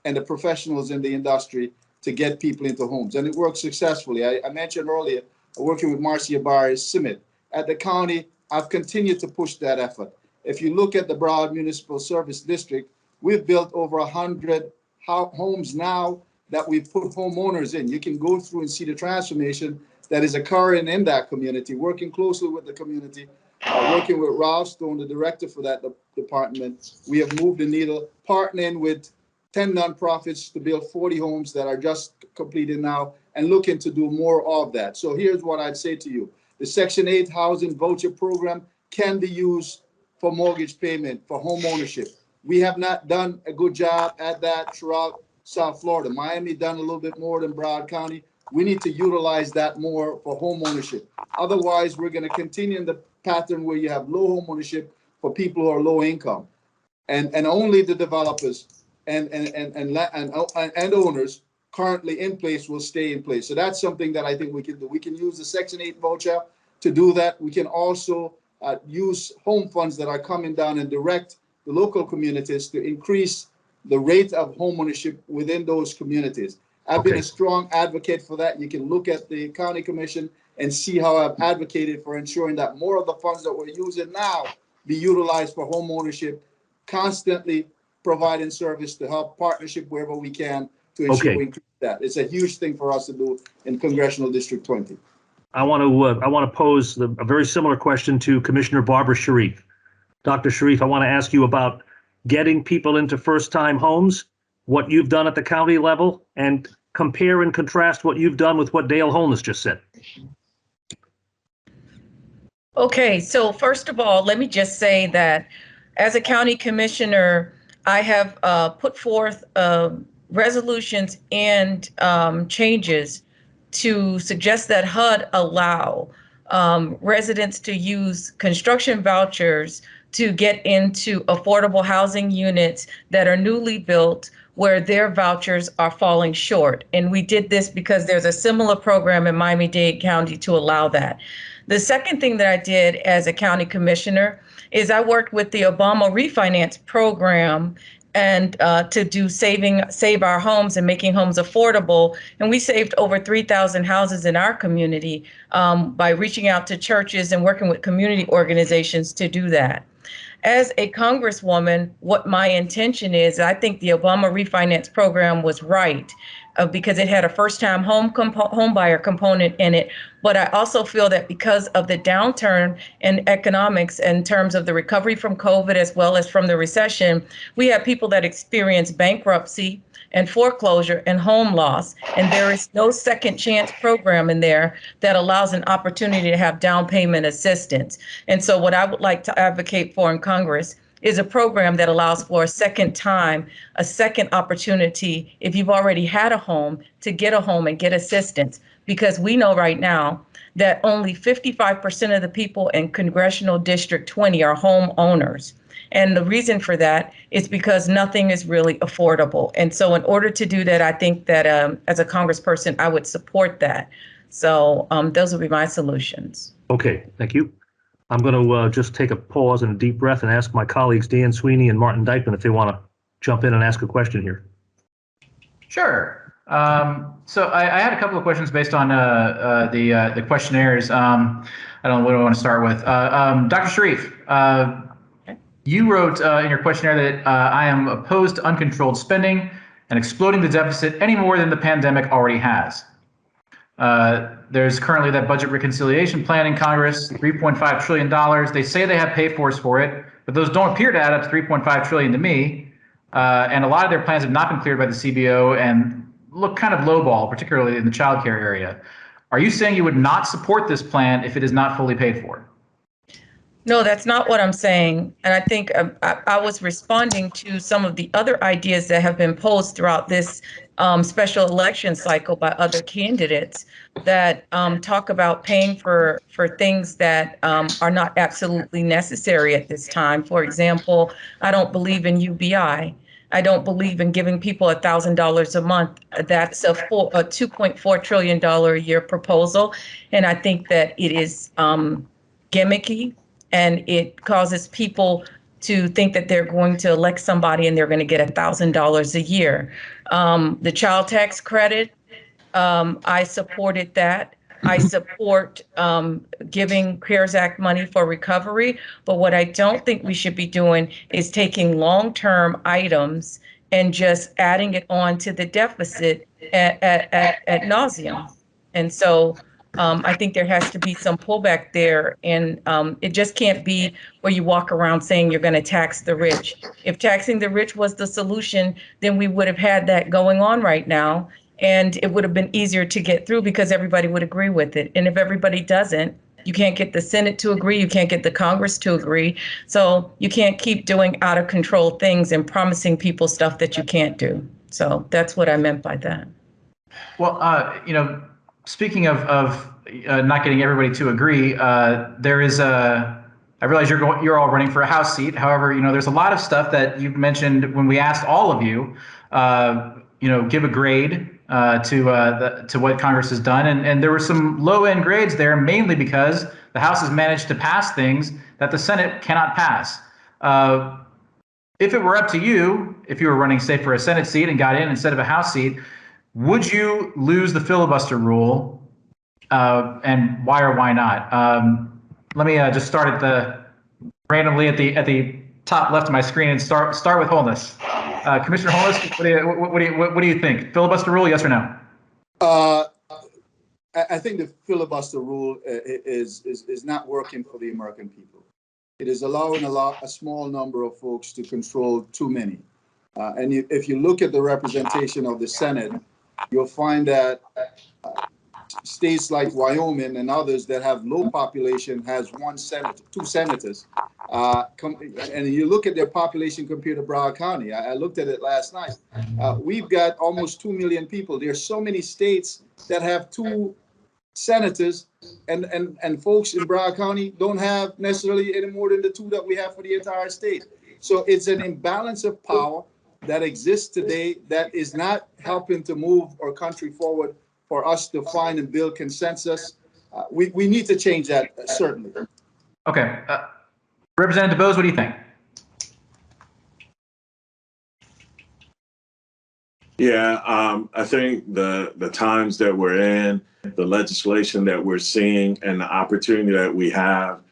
and the professionals in the industry to get people into homes. And it worked successfully. I mentioned earlier, working with Marcia Barres Simmet. At the county, I've continued to push that effort. If you look at the Broward Municipal Service District, we've built over 100 homes now that we've put homeowners in. You can go through and see the transformation that is occurring in that community, working closely with the community, working with Ralph Stone, the director for that department. We have moved the needle, partnering with 10 nonprofits to build 40 homes that are just completed now and looking to do more of that. So here's what I'd say to you. The Section 8 housing voucher program can be used for mortgage payment, for home ownership. We have not done a good job at that throughout South Florida. Miami done a little bit more than Broward County. We need to utilize that more for home ownership. Otherwise, we're going to continue in the pattern where you have low home ownership for people who are low income, and only the developers and owners currently in place will stay in place. So that's something that I think we can do. We can use the Section 8 voucher to do that. We can also use home funds that are coming down and direct the local communities to increase the rate of home ownership within those communities. I've been a strong advocate for that. You can look at the county commission and see how I've advocated for ensuring that more of the funds that we're using now be utilized for home ownership, constantly providing service to help partnership wherever we can to ensure we increase that. It's a huge thing for us to do in Congressional District 20.
I want to pose a very similar question to Commissioner Barbara Sharif. Dr. Sharif, I want to ask you about getting people into first-time homes, what you've done at the county level, and compare and contrast what you've done with what Dale Holmes just said.
Okay, so first of all, let me just say that as a county commissioner, I have put forth resolutions and changes to suggest that HUD allow residents to use construction vouchers to get into affordable housing units that are newly built where their vouchers are falling short. And we did this because there's a similar program in Miami-Dade County to allow that. The second thing that I did as a county commissioner is I worked with the Obama refinance program and to do Save Our Homes and making homes affordable. And we saved over 3,000 houses in our community by reaching out to churches and working with community organizations to do that. As a congresswoman, what my intention is, I think the Obama refinance program was right because it had a first-time home buyer component in it. But I also feel that because of the downturn in economics in terms of the recovery from COVID as well as from the recession, we have people that experience bankruptcy and foreclosure and home loss. And there is no second chance program in there that allows an opportunity to have down payment assistance. And so what I would like to advocate for in Congress is a program that allows for a second time, a second opportunity, if you've already had a home, to get a home and get assistance. Because we know right now that only 55% of the people in Congressional District 20 are homeowners. And the reason for that is because nothing is really affordable. And so in order to do that, I think that as a congressperson, I would support that. So those would be my solutions.
Okay, thank you. I'm going to just take a pause and a deep breath and ask my colleagues Dan Sweeney and Martin Dykeman if they want to jump in and ask a question here.
Sure. So I had a couple of questions based on the questionnaires. I don't know what I want to start with. Dr. Sharif, you wrote in your questionnaire that I am opposed to uncontrolled spending and exploding the deficit any more than the pandemic already has. There's currently that budget reconciliation plan in Congress, $3.5 trillion. They say they have pay-fors for it, but those don't appear to add up to $3.5 trillion to me. And a lot of their plans have not been cleared by the CBO and look kind of lowball, particularly in the childcare area. Are you saying you would not support this plan if it is not fully paid for?
No, that's not what I'm saying. And I think I was responding to some of the other ideas that have been posed throughout this special election cycle by other candidates that talk about paying for things that are not absolutely necessary at this time. For example, I don't believe in UBI. I don't believe in giving people $1,000 a month. That's a $2.4 trillion a year proposal. And I think that it is gimmicky, and it causes people to think that they're going to elect somebody and they're going to get $1,000 a year. The child tax credit, I supported that. I support giving CARES Act money for recovery. But what I don't think we should be doing is taking long-term items and just adding it on to the deficit at nauseum. And so I think there has to be some pullback there. And it just can't be where you walk around saying you're going to tax the rich. If taxing the rich was the solution, then we would have had that going on right now. And it would have been easier to get through because everybody would agree with it. And if everybody doesn't, you can't get the Senate to agree. You can't get the Congress to agree. So you can't keep doing out of control things and promising people stuff that you can't do. So that's what I meant by that.
Well, speaking of not getting everybody to agree, there is I realize you're all running for a House seat. However, there's a lot of stuff that you've mentioned when we asked all of you, give a grade to what Congress has done, and there were some low-end grades there, mainly because the House has managed to pass things that the Senate cannot pass. If it were up to you, if you were running, say, for a Senate seat and got in instead of a House seat, would you lose the filibuster rule, and why or why not? Let me just start randomly at the top left of my screen and start with Holness. Commissioner Holness, what do you think? Filibuster rule, yes or no?
I think the filibuster rule is not working for the American people. It is allowing a small number of folks to control too many. And if you look at the representation of the Senate, you'll find that states like Wyoming and others that have low population has two senators. And you look at their population compared to Broward County. I looked at it last night. We've got almost 2 million people. There's so many states that have 2 senators, and folks in Broward County don't have necessarily any more than the 2 that we have for the entire state. So it's an imbalance of power that exists today that is not helping to move our country forward for us to find and build consensus. We need to change that, certainly.
Okay. Representative DuBose, what do you think?
Yeah, I think the times that we're in, the legislation that we're seeing, and the opportunity that we have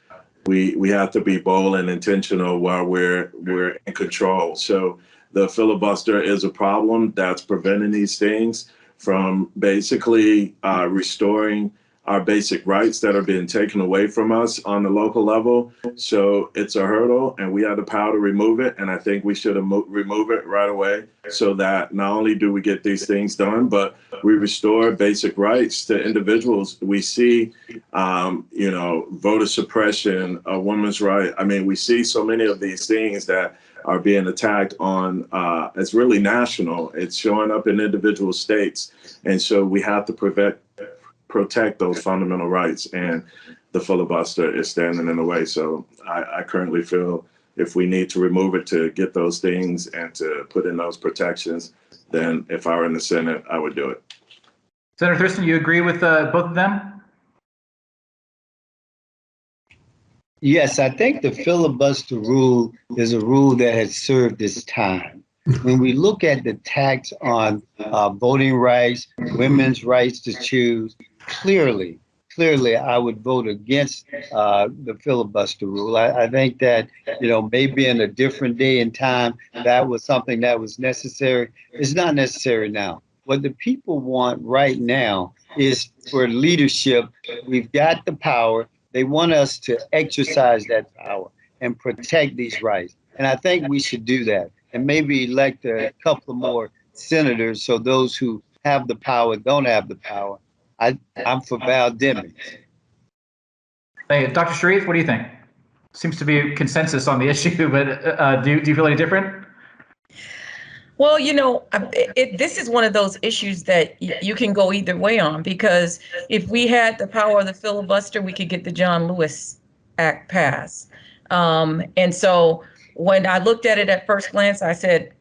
to be bold and intentional while we're in control. So the filibuster is a problem that's preventing these things from basically restoring our basic rights that are being taken away from us on the local level. So it's a hurdle, and we have the power to remove it. And I think we should remove it right away, so that not only do we get these things done, but we restore basic rights to individuals. We see, voter suppression, a woman's right. I mean, we see so many of these things that are being attacked on. It's really national. It's showing up in individual states. And so we have to protect those fundamental rights, and the filibuster is standing in the way. So I currently feel if we need to remove it to get those things and to put in those protections, then if I were in the Senate, I would do it.
Senator Thurston, you agree with both of them?
Yes, I think the filibuster rule is a rule that has served its time. When we look at the tax on voting rights, women's rights to choose, clearly clearly I would vote against the filibuster rule. I think that, maybe in a different day and time, that was something that was necessary. It's not necessary now. What the people want right now is for leadership. We've got the power. They want us to exercise that power and protect these rights. And I think we should do that and maybe elect a couple more senators so those who have the power don't have the power. I'm for Val Demings.
Hey, Dr. Sharif, what do you think? Seems to be a consensus on the issue, but do you feel any different?
Well, this is one of those issues that you can go either way on, because if we had the power of the filibuster, we could get the John Lewis Act passed. And so when I looked at it at first glance, I said,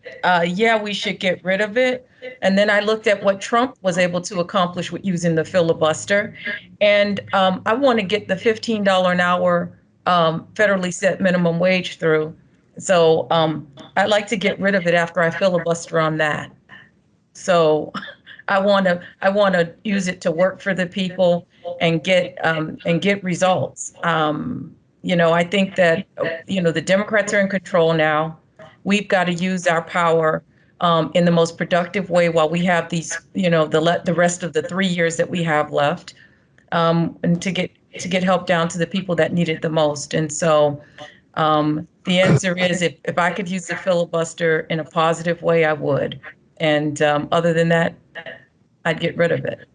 yeah, we should get rid of it. And then I looked at what Trump was able to accomplish with using the filibuster. And I want to get the $15 an hour federally set minimum wage through. So I'd like to get rid of it after I filibuster on that. So I want to use it to work for the people and get results. I think that the Democrats are in control now. We've got to use our power in the most productive way while we have these, the rest of the 3 years that we have left, and to get help down to the people that need it the most. And so the answer is, if I could use the filibuster in a positive way, I would. And other than that, I'd get rid of it.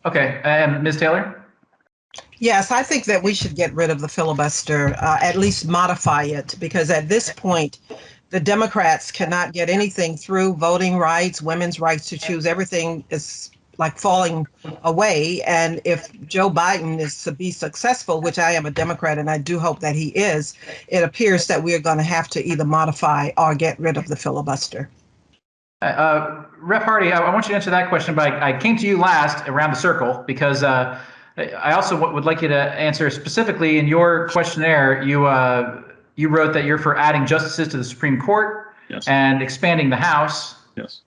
Okay, and Ms. Taylor?
Yes, I think that we should get rid of the filibuster, at least modify it, because at this point, the Democrats cannot get anything through. Voting rights, women's rights to choose, everything is like falling away. And if Joe Biden is to be successful, which I am a Democrat and I do hope that he is, it appears that we are going to have to either modify or get rid of the filibuster.
Rep. Hardy, I want you to answer that question, but I came to you last around the circle because I also would like you to answer specifically in your questionnaire. You wrote that you're for adding justices to the Supreme Court.
Yes.
And expanding the House.
Yes.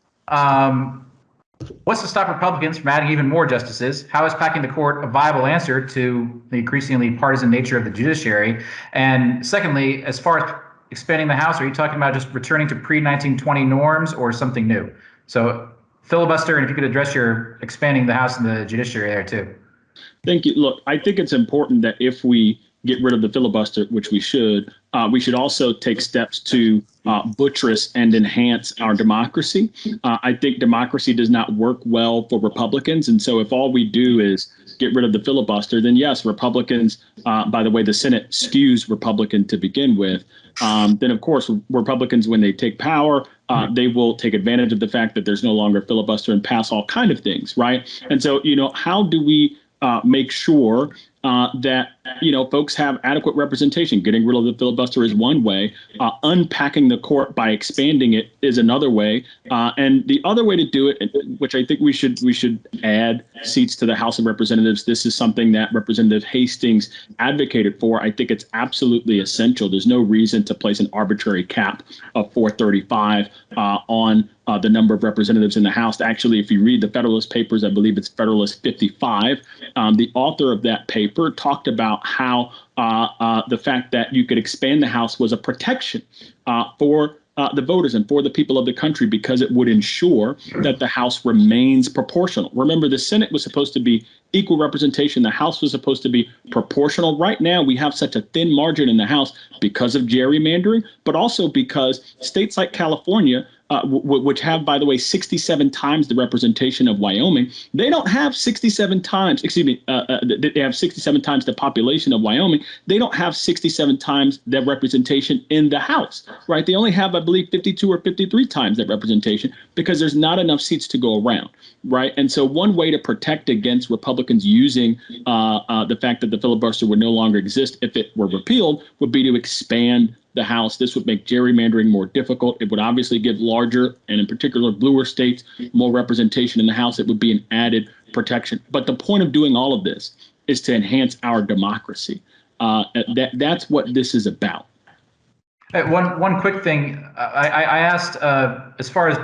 What's to stop Republicans from adding even more justices? How is packing the court a viable answer to the increasingly partisan nature of the judiciary? And secondly, as far as expanding the House, are you talking about just returning to pre-1920 norms or something new? So filibuster, and if you could address your expanding the House and the judiciary there too.
Thank you. Look, I think it's important that if we get rid of the filibuster, which we should also take steps to buttress and enhance our democracy. I think democracy does not work well for Republicans. And so if all we do is get rid of the filibuster, then yes, Republicans, by the way, the Senate skews Republican to begin with. Then, of course, Republicans, when they take power, they will take advantage of the fact that there's no longer filibuster and pass all kind of things. Right. And so, how do we make sure that, folks have adequate representation? Getting rid of the filibuster is one way. Unpacking the court by expanding it is another way. And the other way to do it, which I think we should add seats to the House of Representatives. This is something that Representative Hastings advocated for. I think it's absolutely essential. There's no reason to place an arbitrary cap of 435 on the number of representatives in the House. Actually, if you read the Federalist Papers, I believe it's Federalist 55, the author of that paper talked about how the fact that you could expand the House was a protection for the voters and for the people of the country, because it would ensure that the House remains proportional. Remember, the Senate was supposed to be equal representation. The House was supposed to be proportional. Right now, we have such a thin margin in the House because of gerrymandering, but also because states like California, which have, by the way, 67 times the representation of Wyoming, they don't have 67 times, they have 67 times the population of Wyoming. They don't have 67 times that representation in the House, right? They only have, I believe, 52 or 53 times that representation because there's not enough seats to go around, right? And so one way to protect against Republicans using the fact that the filibuster would no longer exist if it were repealed would be to expand the House. This would make gerrymandering more difficult. It would obviously give larger, and in particular bluer states, more representation in the House. It would be an added protection. But the point of doing all of this is to enhance our democracy. That's what this is about.
One quick thing. I asked, as far as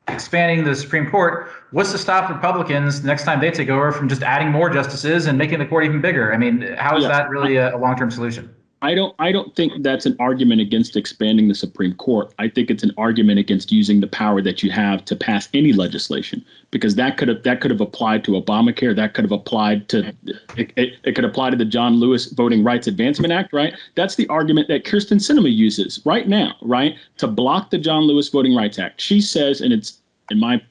expanding the Supreme Court, what's to stop Republicans next time they take over from just adding more justices and making the court even bigger? I mean, how is that really a long-term solution?
I don't think that's an argument against expanding the Supreme Court. I think it's an argument against using the power that you have to pass any legislation, because that could have applied to Obamacare. That could have applied to it could apply to the John Lewis Voting Rights Advancement Act, right? That's the argument that Kirsten Sinema uses right now, right, to block the John Lewis Voting Rights Act. She says, and it's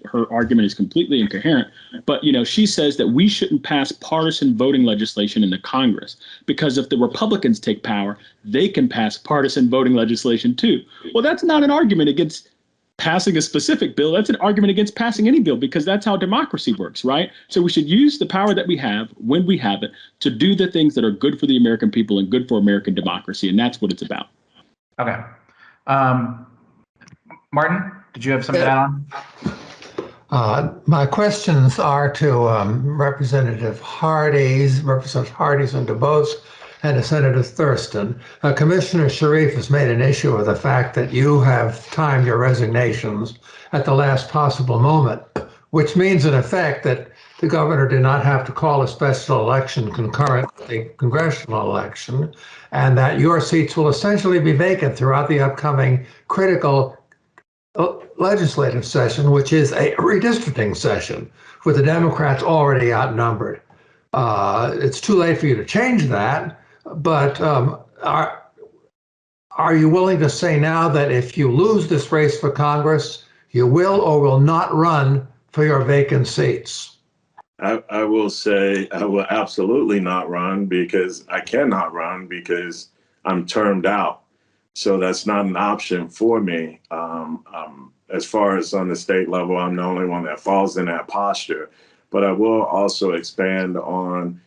her argument is completely incoherent, but she says that we shouldn't pass partisan voting legislation in the Congress because if the Republicans take power, they can pass partisan voting legislation too. Well, that's not an argument against passing a specific bill. That's an argument against passing any bill, because that's how democracy works, right? So we should use the power that we have when we have it to do the things that are good for the American people and good for American democracy, and that's what it's about.
Okay. Martin, did you have something to add on?
My questions are to Representative Hardy's and DuBose, and to Senator Thurston. Commissioner Sharif has made an issue of the fact that you have timed your resignations at the last possible moment, which means in effect that the governor did not have to call a special election concurrent with the congressional election, and that your seats will essentially be vacant throughout the upcoming critical legislative session, which is a redistricting session, with the Democrats already outnumbered. It's too late for you to change that, but are you willing to say now that if you lose this race for Congress, you will or will not run for your vacant seats?
I will say I will absolutely not run, because I cannot run because I'm termed out. So that's not an option for me. As far as on the state level, I'm the only one that falls in that posture. But I will also expand on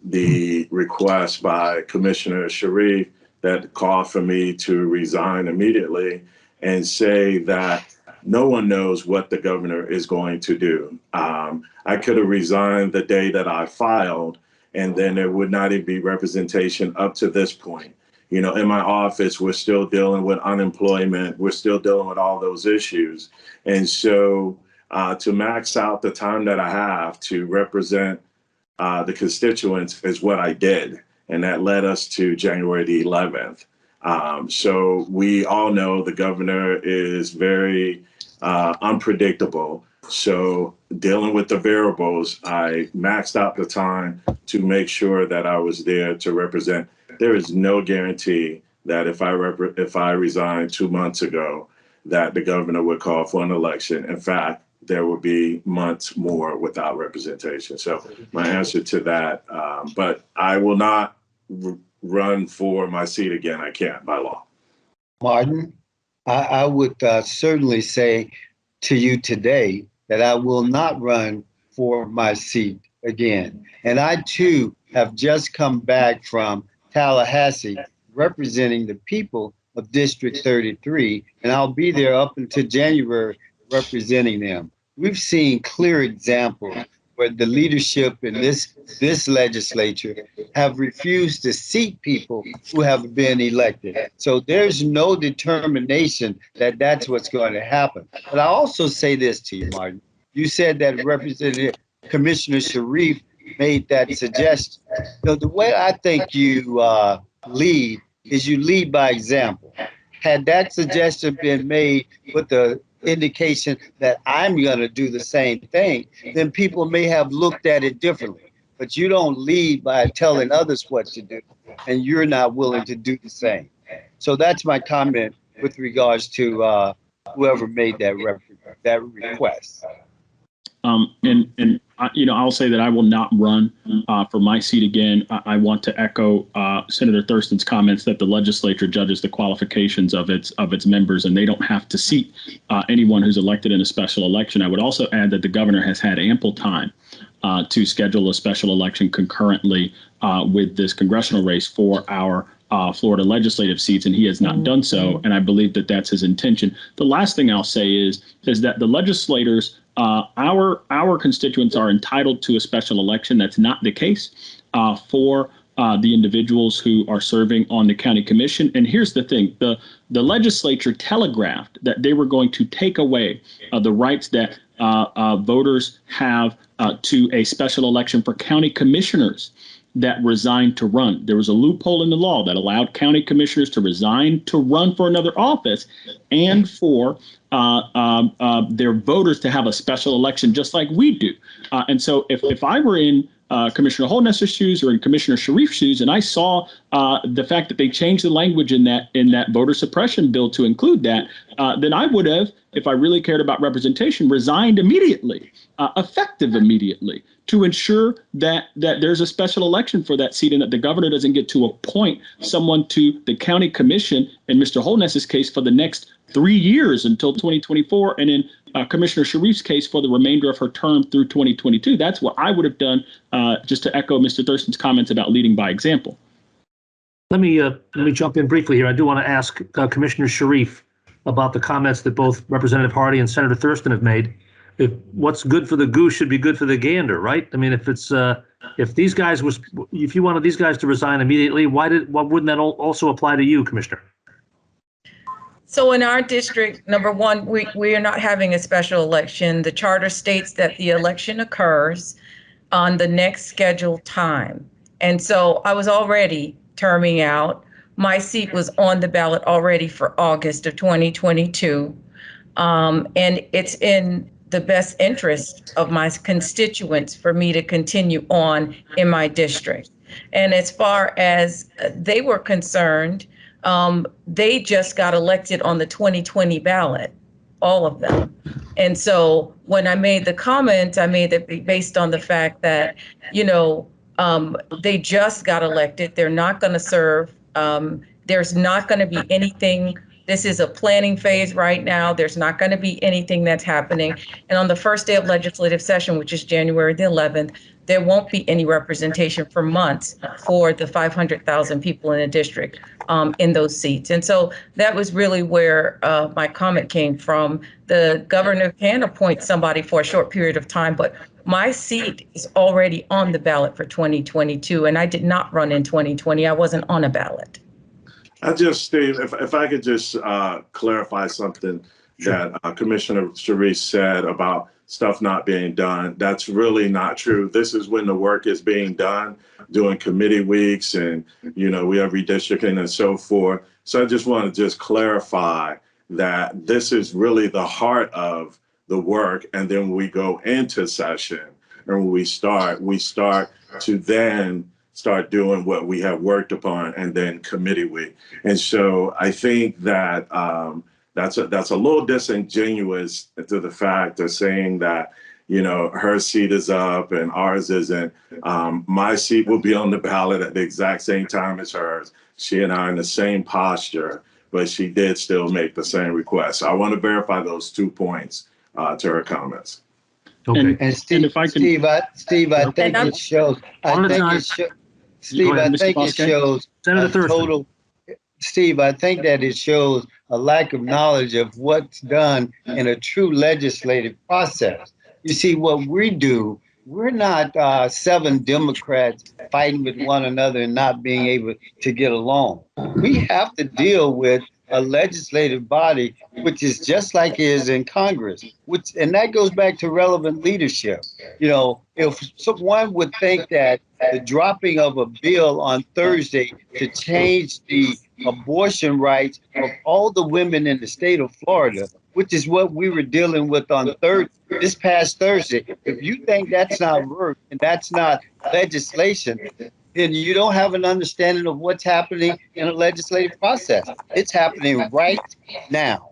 the request by Commissioner Sharif that called for me to resign immediately, and say that no one knows what the governor is going to do. I could have resigned the day that I filed, and then there would not even be representation up to this point. In my office, we're still dealing with unemployment. We're still dealing with all those issues. And so to max out the time that I have to represent the constituents is what I did. And that led us to January the 11th. So we all know the governor is very unpredictable. So dealing with the variables, I maxed out the time to make sure that I was there to represent. There is no guarantee that if I resigned 2 months ago, that the governor would call for an election. In fact, there would be months more without representation. So my answer to that, but I will not run for my seat again. I can't by law.
Martin, I would certainly say to you today that I will not run for my seat again. And I too have just come back from Tallahassee representing the people of District 33, and I'll be there up until January representing them. We've seen clear examples where the leadership in this legislature have refused to seat people who have been elected. So there's no determination that that's what's going to happen. But I also say this to you, Martin. You said that Representative Commissioner Sharif made that suggestion. The way I think you lead is you lead by example. Had that suggestion been made with the indication that I'm going to do the same thing, then people may have looked at it differently. But you don't lead by telling others what to do, and you're not willing to do the same. So that's my comment with regards to whoever made that request.
I'll say that I will not run for my seat again. I want to echo Senator Thurston's comments that the legislature judges the qualifications of its members, and they don't have to seat anyone who's elected in a special election. I would also add that the governor has had ample time to schedule a special election concurrently with this congressional race for our Florida legislative seats, and he has not done so. And I believe that that's his intention. The last thing I'll say is that the legislators, our constituents are entitled to a special election. That's not the case for the individuals who are serving on the county commission. And here's the thing, the legislature telegraphed that they were going to take away the rights that voters have to a special election for county commissioners that resigned to run. There was a loophole in the law that allowed county commissioners to resign to run for another office and for their voters to have a special election just like we do. And so if I were in Commissioner Holness's shoes or in Commissioner Sharif's shoes, and I saw the fact that they changed the language in that voter suppression bill to include that, then I would have, if I really cared about representation, resigned immediately, effective immediately, to ensure that there's a special election for that seat and that the governor doesn't get to appoint someone to the county commission, in Mr. Holness's case, for the next 3 years until 2024, and in Commissioner Sharif's case for the remainder of her term through 2022. That's what I would have done, just to echo Mr. Thurston's comments about leading by example.
Let me jump in briefly here. I do want to ask Commissioner Sharif about the comments that both Representative Hardy and Senator Thurston have made. If what's good for the goose should be good for the gander, right? I mean, if you wanted these guys to resign immediately, why wouldn't that also apply to you, Commissioner?
So in our district, number one, we are not having a special election. The charter states that the election occurs on the next scheduled time. And so I was already terming out. My seat was on the ballot already for August of 2022. And it's in the best interest of my constituents for me to continue on in my district. And as far as they were concerned, they just got elected on the 2020 ballot, all of them. And so when I made the comment, I made it based on the fact that, they just got elected. They're not going to serve. There's not going to be anything. This is a planning phase right now. There's not going to be anything that's happening. And on the first day of legislative session, which is January the 11th, there won't be any representation for months for the 500,000 people in the district in those seats. And so that was really where my comment came from. The governor can appoint somebody for a short period of time, but my seat is already on the ballot for 2022, and I did not run in 2020. I wasn't on a ballot.
Steve, if I could just clarify something that Commissioner Sharif said about stuff not being done. That's really not true. This is when the work is being done, doing committee weeks, and we have redistricting and so forth. So I just want to clarify that this is really the heart of the work, and then we go into session, and when we start to then start doing what we have worked upon, and then committee week. And so I think that that's a little disingenuous to the fact of saying that, her seat is up and ours isn't. My seat will be on the ballot at the exact same time as hers. She and I are in the same posture, but she did still make the same request. So I want to verify those 2 points to her comments.
Okay.
And Steve,
if I can,
Steve, I think it shows. Steve, I think it shows
Senator Thurston.
total. Steve, I think that it shows a lack of knowledge of what's done in a true legislative process. You see, what we do, we're not 7 Democrats fighting with one another and not being able to get along. We have to deal with a legislative body, which is just like it is in Congress, and that goes back to relevant leadership. If someone would think that the dropping of a bill on Thursday to change the abortion rights of all the women in the state of Florida, which is what we were dealing with on this past Thursday, if you think that's not work and that's not legislation, then you don't have an understanding of what's happening in a legislative process. It's happening right now.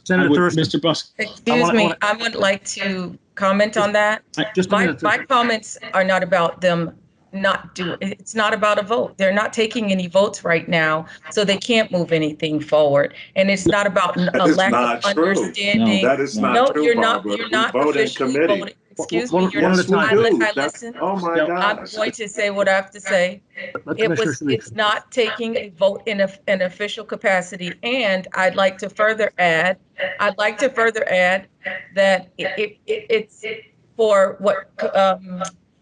Senator Thurston.
Mr. Busk.
Excuse me, I would like to comment on that. My comments are not about them not doing, it's not about a vote. They're not taking any votes right now, so they can't move anything forward. And it's not about a lack of understanding.
No, that is not true,
you're
Barbara.
You're not
vote
officially
in committee.
voting. Excuse
One
me, you're
at a time.
I listen.
Oh my God.
I'm going to say what I have to say. It's not taking a vote in an official capacity. And I'd like to further add that it's for what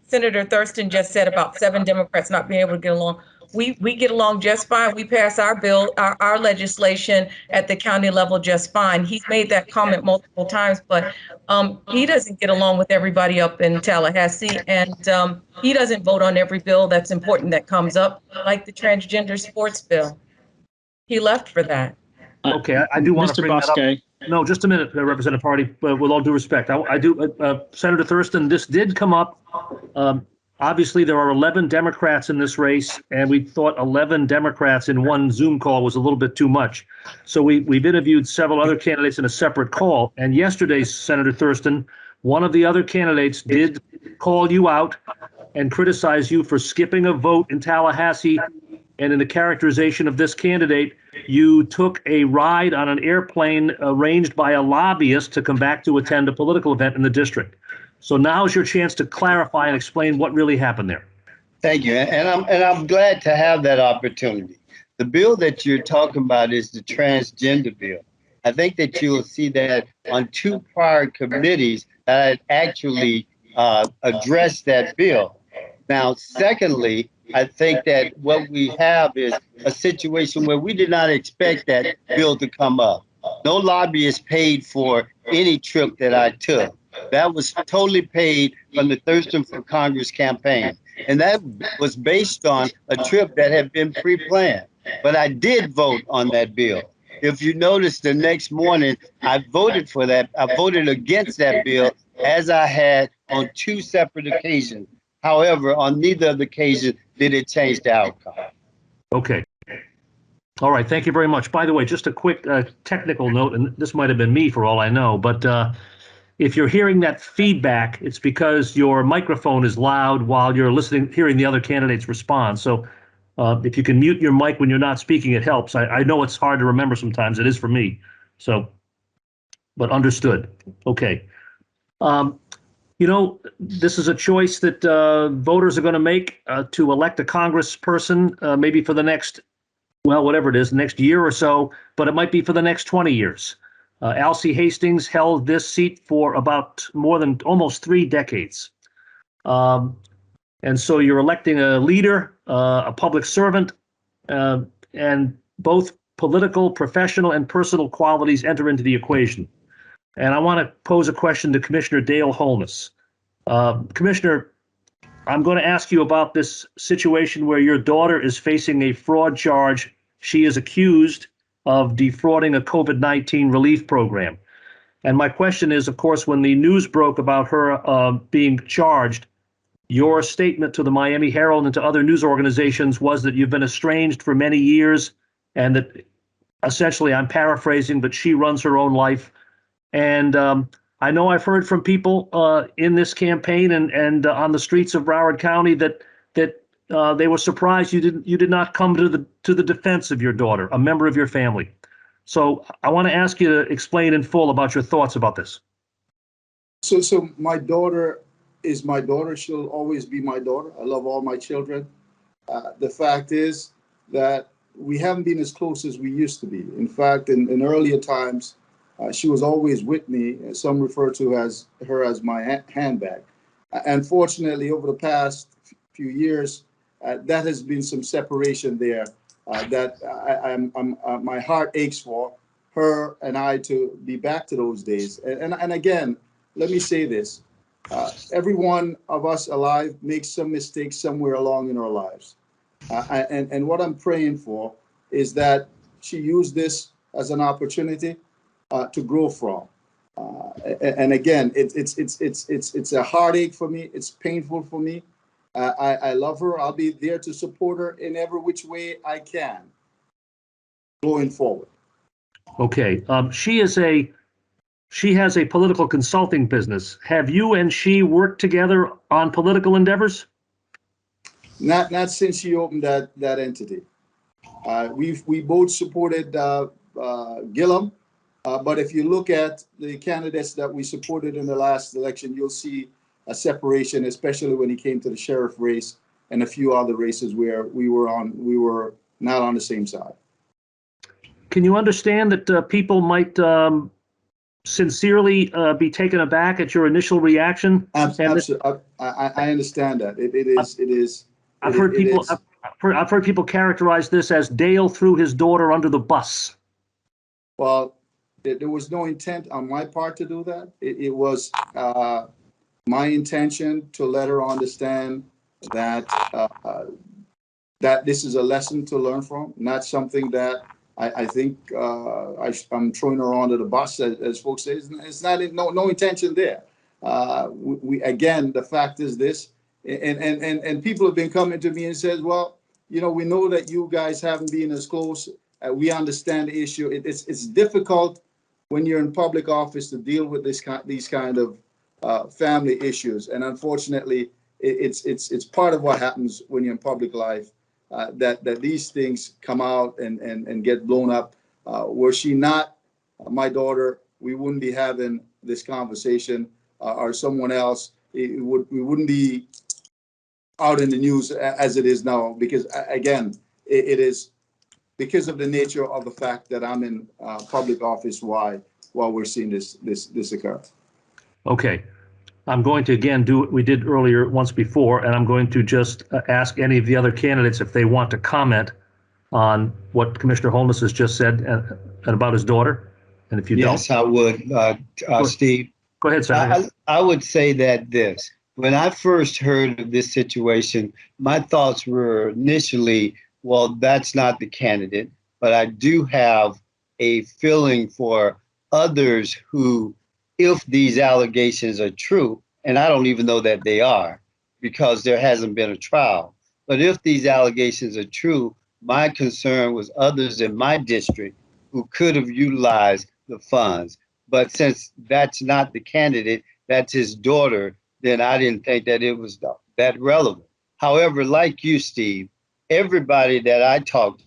Senator Thurston just said about 7 Democrats not being able to get along. We get along just fine. We pass our bill, our legislation at the county level just fine. He's made that comment multiple times, but he doesn't get along with everybody up in Tallahassee, and he doesn't vote on every bill that's important that comes up, like the transgender sports bill. He left for that.
Okay, I do want to
Mr.
bring that up.
Bosque.
No, just a minute, Representative Hardy, but with all due respect, I do, Senator Thurston, this did come up. Obviously, there are 11 Democrats in this race, and we thought 11 Democrats in one Zoom call was a little bit too much. So we've interviewed several other candidates in a separate call. And yesterday, Senator Thurston, one of the other candidates did call you out and criticize you for skipping a vote in Tallahassee. And in the characterization of this candidate, you took a ride on an airplane arranged by a lobbyist to come back to attend a political event in the district. So now is your chance to clarify and explain what really happened there.
Thank you, and I'm glad to have that opportunity. The bill that you're talking about is the transgender bill. I think that you'll see that on 2 prior committees that actually addressed that bill. Now, secondly, I think that what we have is a situation where we did not expect that bill to come up. No lobbyist paid for any trip that I took. That was totally paid from the Thurston for Congress campaign. And that was based on a trip that had been pre-planned. But I did vote on that bill. If you notice, the next morning, I voted for that. I voted against that bill, as I had on 2 separate occasions. However, on neither of the occasions did it change the outcome.
Okay. All right. Thank you very much. By the way, just a quick technical note, and this might have been me for all I know, but if you're hearing that feedback, it's because your microphone is loud while you're hearing the other candidates respond. So if you can mute your mic when you're not speaking, it helps. I know it's hard to remember sometimes. It is for me. So, but understood. Okay. This is a choice that voters are going to make to elect a congressperson, maybe for the next, whatever it is, next year or so, but it might be for the next 20 years. Alcy Hastings held this seat for about almost 3 decades. And so you're electing a leader, a public servant, and both political, professional, and personal qualities enter into the equation. And I want to pose a question to Commissioner Dale Holmes. Commissioner, I'm going to ask you about this situation where your daughter is facing a fraud charge. She is accused of defrauding a COVID-19 relief program. And my question is, of course, when the news broke about her being charged, your statement to the Miami Herald and to other news organizations was that you've been estranged for many years, and that essentially, I'm paraphrasing, but she runs her own life. And I know I've heard from people in this campaign and on the streets of Broward County that they were surprised you did not come to the defense of your daughter, a member of your family. So I want to ask you to explain in full about your thoughts about this.
So my daughter is my daughter. She'll always be my daughter. I love all my children. The fact is that we haven't been as close as we used to be. In fact, in earlier times, she was always with me. Some refer to her as my handbag. Unfortunately, over the past few years, that has been some separation there that my heart aches for her and I to be back to those days. And again, let me say this. Every one of us alive makes some mistakes somewhere along in our lives. And what I'm praying for is that she used this as an opportunity to grow from. And again, it's a heartache for me. It's painful for me. I love her. I'll be there to support her in every which way I can going forward.
Okay. She has a political consulting business. Have you and she worked together on political endeavors?
Not since she opened that entity. We both supported Gillum, but if you look at the candidates that we supported in the last election, you'll see a separation, especially when he came to the sheriff race and a few other races where we were not on the same side.
Can you understand that people might sincerely be taken aback at your initial reaction.
Absolutely. I understand that. It is.
I've heard people. I've heard people characterize this as Dale threw his daughter under the bus.
Well, there was no intent on my part to do that. It was my intention to let her understand that that this is a lesson to learn from, not something that I think I'm throwing her under the bus, as folks say. It's not no intention there. We again, the fact is this, and people have been coming to me and says, well, you know, we know that you guys haven't been as close. We understand the issue. It's difficult when you're in public office to deal with these kind of family issues, and unfortunately, it's part of what happens when you're in public life. That these things come out and get blown up. Were she not my daughter, we wouldn't be having this conversation, or someone else. We wouldn't be out in the news as it is now, because again, it is because of the nature of the fact that I'm in public office while we're seeing this occur.
Okay. I'm going to again do what we did earlier once before, and I'm going to just ask any of the other candidates if they want to comment on what Commissioner Holmes has just said and about his daughter. And if you don't.
Yes, I would, Steve.
Go ahead, Senator.
I would say that this, when I first heard of this situation, my thoughts were initially, well, that's not the candidate, but I do have a feeling for others who, if these allegations are true, and I don't even know that they are because there hasn't been a trial, but if these allegations are true, my concern was others in my district who could have utilized the funds. But since that's not the candidate, that's his daughter, then I didn't think that it was that relevant. However, like you, Steve, everybody that I talk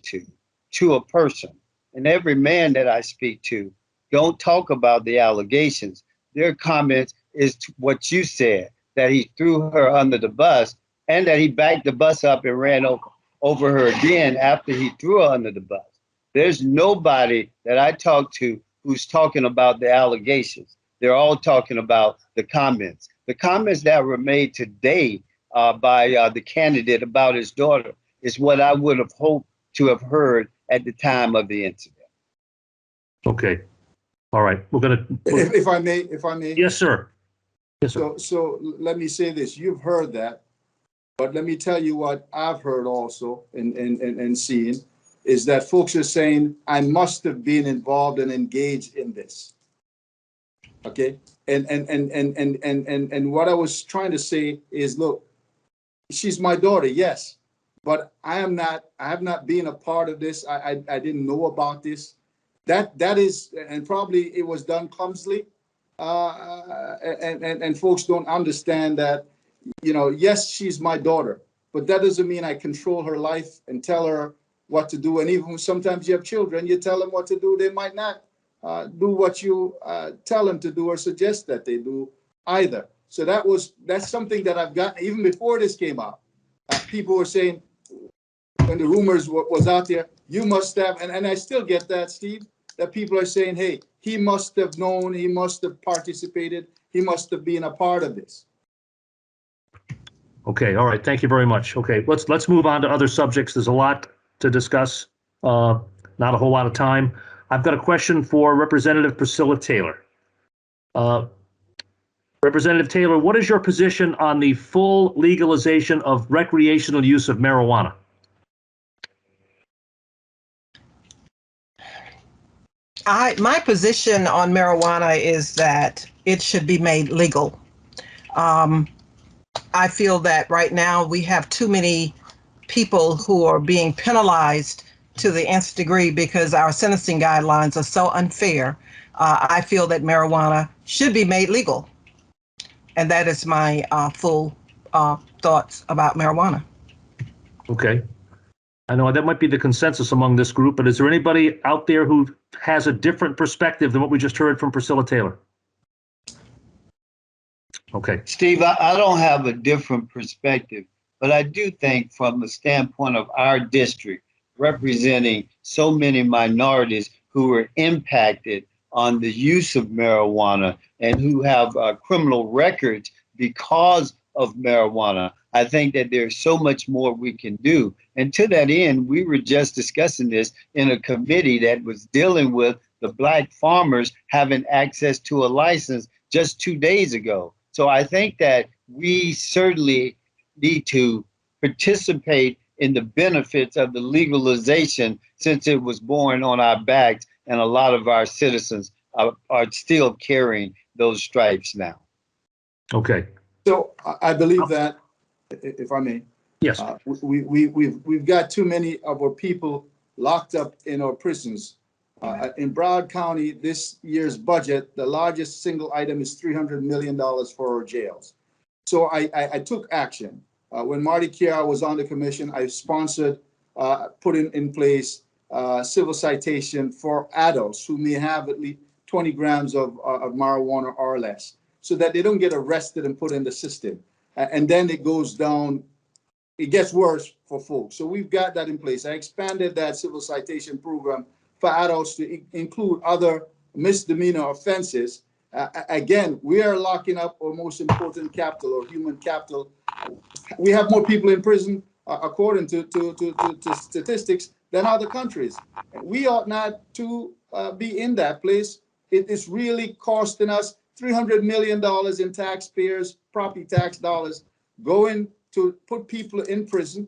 to a person, and every man that I speak to, don't talk about the allegations. Their comments is what you said, that he threw her under the bus and that he backed the bus up and ran over her again after he threw her under the bus. There's nobody that I talk to who's talking about the allegations. They're all talking about the comments. The comments that were made today by the candidate about his daughter is what I would have hoped to have heard at the time of the incident.
Okay. All right. We're going to.
If I may.
Yes, sir. Yes, sir.
So let me say this. You've heard that, but let me tell you what I've heard also and seen is that folks are saying, I must have been involved and engaged in this. Okay. And what I was trying to say is, look, she's my daughter, yes, but I have not been a part of this. I didn't know about this. That is, and probably it was done clumsily, and folks don't understand that, you know, yes, she's my daughter, but that doesn't mean I control her life and tell her what to do. And even sometimes you have children, you tell them what to do, they might not do what you tell them to do or suggest that they do either. So that's something that I've gotten even before this came out. People were saying, when the rumors was out there, you must have, and I still get that, Steve, that people are saying, hey, he must have known, he must have participated, he must have been a part of this.
Okay. All right. Thank you very much. Okay. Let's move on to other subjects. There's a lot to discuss. Not a whole lot of time. I've got a question for Representative Priscilla Taylor. Representative Taylor, what is your position on the full legalization of recreational use of marijuana?
My position on marijuana is that it should be made legal. I feel that right now we have too many people who are being penalized to the nth degree because our sentencing guidelines are so unfair. I feel that marijuana should be made legal. And that is my full thoughts about marijuana.
Okay. I know that might be the consensus among this group, but is there anybody out there who has a different perspective than what we just heard from Priscilla Taylor? Okay.
Steve, I don't have a different perspective, but I do think from the standpoint of our district representing so many minorities who were impacted on the use of marijuana and who have criminal records because of marijuana. I think that there's so much more we can do. And to that end, we were just discussing this in a committee that was dealing with the Black farmers having access to a license just 2 days ago. So I think that we certainly need to participate in the benefits of the legalization, since it was born on our backs, and a lot of our citizens are still carrying those stripes now.
Okay.
So I believe that, if I may,
Yes.
we've got too many of our people locked up in our prisons. In Broward County, this year's budget, the largest single item is $300 million for our jails. So I took action. When Marty Chiara was on the commission, I sponsored putting in place civil citation for adults who may have at least 20 grams of marijuana or less, so that they don't get arrested and put in the system. And then it goes down, it gets worse for folks. So we've got that in place. I expanded that civil citation program for adults to include other misdemeanor offenses. Again, we are locking up our most important capital, or human capital. We have more people in prison, according to statistics, than other countries. We ought not to be in that place. It is really costing us $300 million in taxpayers' property tax dollars going to put people in prison,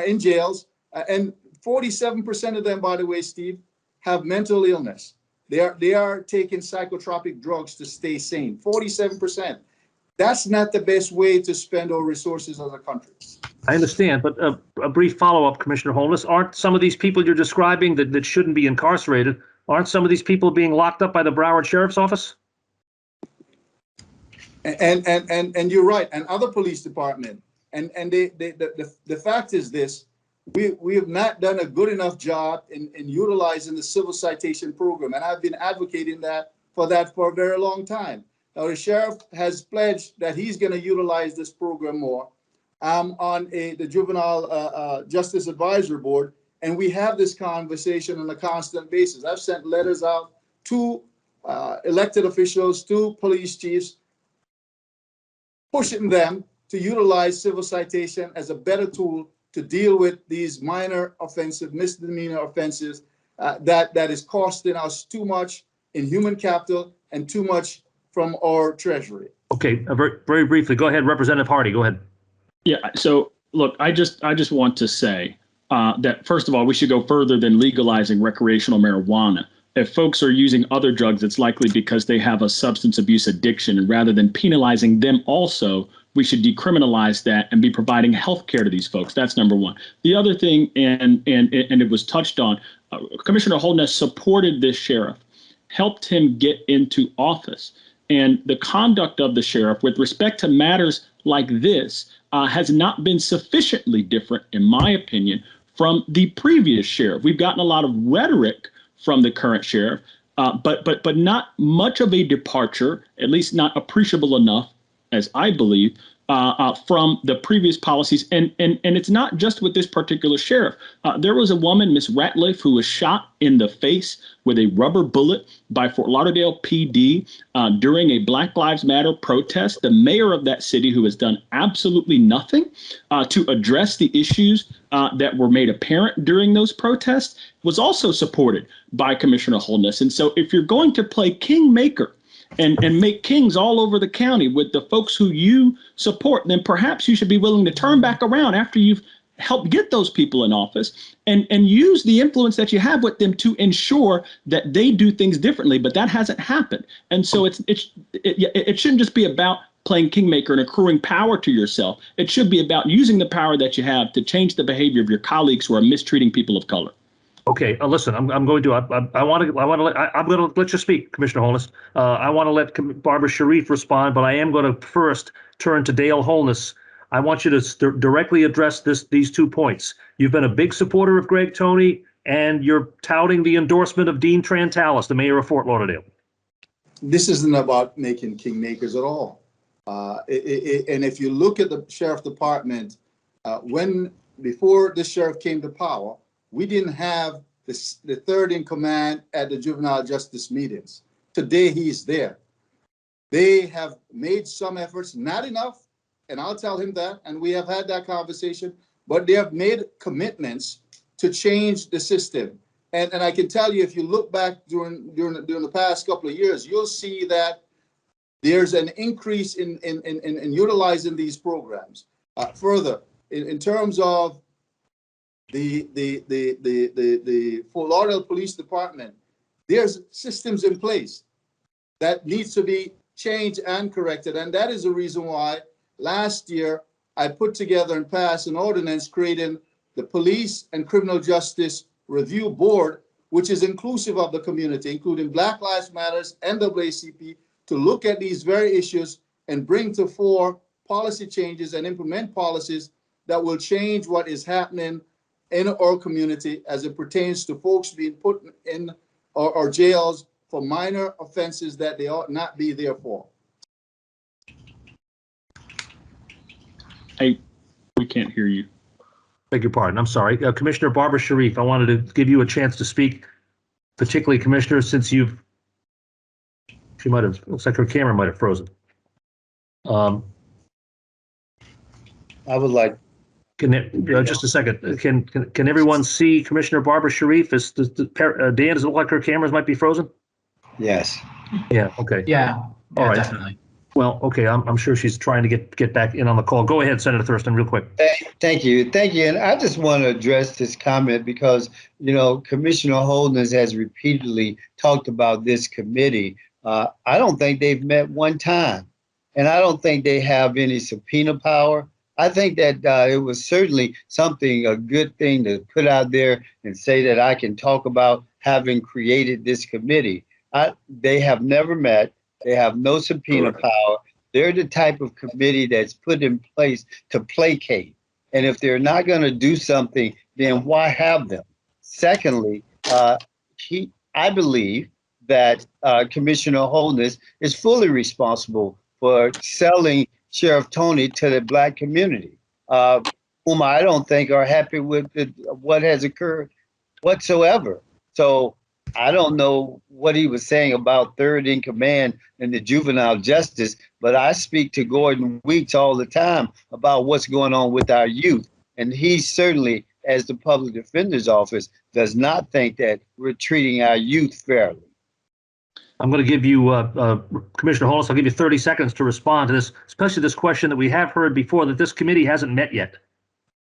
in jails, and 47% of them, by the way, Steve, have mental illness. They are taking psychotropic drugs to stay sane. 47%. That's not the best way to spend our resources as a country.
I understand, but a brief follow-up, Commissioner Holness. Aren't some of these people you're describing that shouldn't be incarcerated, aren't some of these people being locked up by the Broward Sheriff's Office?
And you're right, and other police department. And the fact is this: we have not done a good enough job in utilizing the civil citation program, and I've been advocating for a very long time. Now the sheriff has pledged that he's going to utilize this program more. I'm on the Juvenile Justice Advisory Board, and we have this conversation on a constant basis. I've sent letters out to elected officials, to police chiefs, pushing them to utilize civil citation as a better tool to deal with these minor offensive, misdemeanor offenses that is costing us too much in human capital and too much from our treasury.
Okay, very briefly, go ahead, Representative Hardy, go ahead.
Yeah, so look, I just want to say that first of all, we should go further than legalizing recreational marijuana. If folks are using other drugs, it's likely because they have a substance abuse addiction, and rather than penalizing them also, we should decriminalize that and be providing health care to these folks. That's number one. The other thing, and it was touched on, Commissioner Holness supported this sheriff, helped him get into office. And the conduct of the sheriff with respect to matters like this has not been sufficiently different, in my opinion, from the previous sheriff. We've gotten a lot of rhetoric from the current sheriff, but not much of a departure, at least not appreciable enough, as I believe, from the previous policies. And it's not just with this particular sheriff. There was a woman, Miss Ratliff, who was shot in the face with a rubber bullet by Fort Lauderdale PD during a Black Lives Matter protest. The mayor of that city, who has done absolutely nothing to address the issues that were made apparent during those protests, was also supported by Commissioner Holness. And so if you're going to play kingmaker and make kings all over the county with the folks who you support, then perhaps you should be willing to turn back around after you've helped get those people in office and use the influence that you have with them to ensure that they do things differently. But that hasn't happened. And so it shouldn't just be about playing kingmaker and accruing power to yourself. It should be about using the power that you have to change the behavior of your colleagues who are mistreating people of color.
Okay, listen, I'm going to let you speak, Commissioner Holness. I want to let Barbara Sharif respond, but I am going to first turn to Dale Holness. I want you to directly address these 2 points. You've been a big supporter of Greg Toney, and you're touting the endorsement of Dean Trantalis, the mayor of Fort Lauderdale.
This isn't about making kingmakers at all. And if you look at the sheriff department, before this sheriff came to power, we didn't have the third in command at the juvenile justice meetings. today he's there. They have made some efforts, not enough, and I'll tell him that, and we have had that conversation, but they have made commitments to change the system. And I can tell you, if you look back during the past couple of years, you'll see that there's an increase in utilizing these programs. Further, in terms of the Fort Lauderdale Police Department, there's systems in place that needs to be changed and corrected. And that is the reason why last year I put together and passed an ordinance creating the Police and Criminal Justice Review Board, which is inclusive of the community, including Black Lives Matters, NAACP, to look at these very issues and bring to fore policy changes and implement policies that will change what is happening in our community as it pertains to folks being put in our jails for minor offenses that they ought not be there for.
Hey, we can't hear you.
Beg your pardon. I'm sorry. Commissioner Barbara Sharif, I wanted to give you a chance to speak, particularly, Commissioner, since she might have, looks like her camera might have frozen.
I would like.
Just a second. Can everyone see Commissioner Barbara Sharif? Dan, does it look like her cameras might be frozen?
Yes.
Yeah. Okay.
Yeah.
All right.
Definitely.
Well, okay. I'm sure she's trying to get back in on the call. Go ahead, Senator Thurston, real quick.
Thank you. And I just want to address this comment because, Commissioner Holmes has repeatedly talked about this committee. I don't think they've met one time, and I don't think they have any subpoena power. I think that it was certainly a good thing to put out there and say that I can talk about having created this committee. They have never met. They have no subpoena power. They're the type of committee that's put in place to placate. And if they're not going to do something, then why have them? Secondly, I believe that Commissioner Holness is fully responsible for selling Sheriff Tony to the Black community, whom I don't think are happy with what has occurred whatsoever. So I don't know what he was saying about third in command in the juvenile justice, but I speak to Gordon Weeks all the time about what's going on with our youth. And he certainly, as the public defender's office, does not think that we're treating our youth fairly.
I'm going to give you, Commissioner Holness, I'll give you 30 seconds to respond to this, especially this question that we have heard before, that this committee hasn't met yet.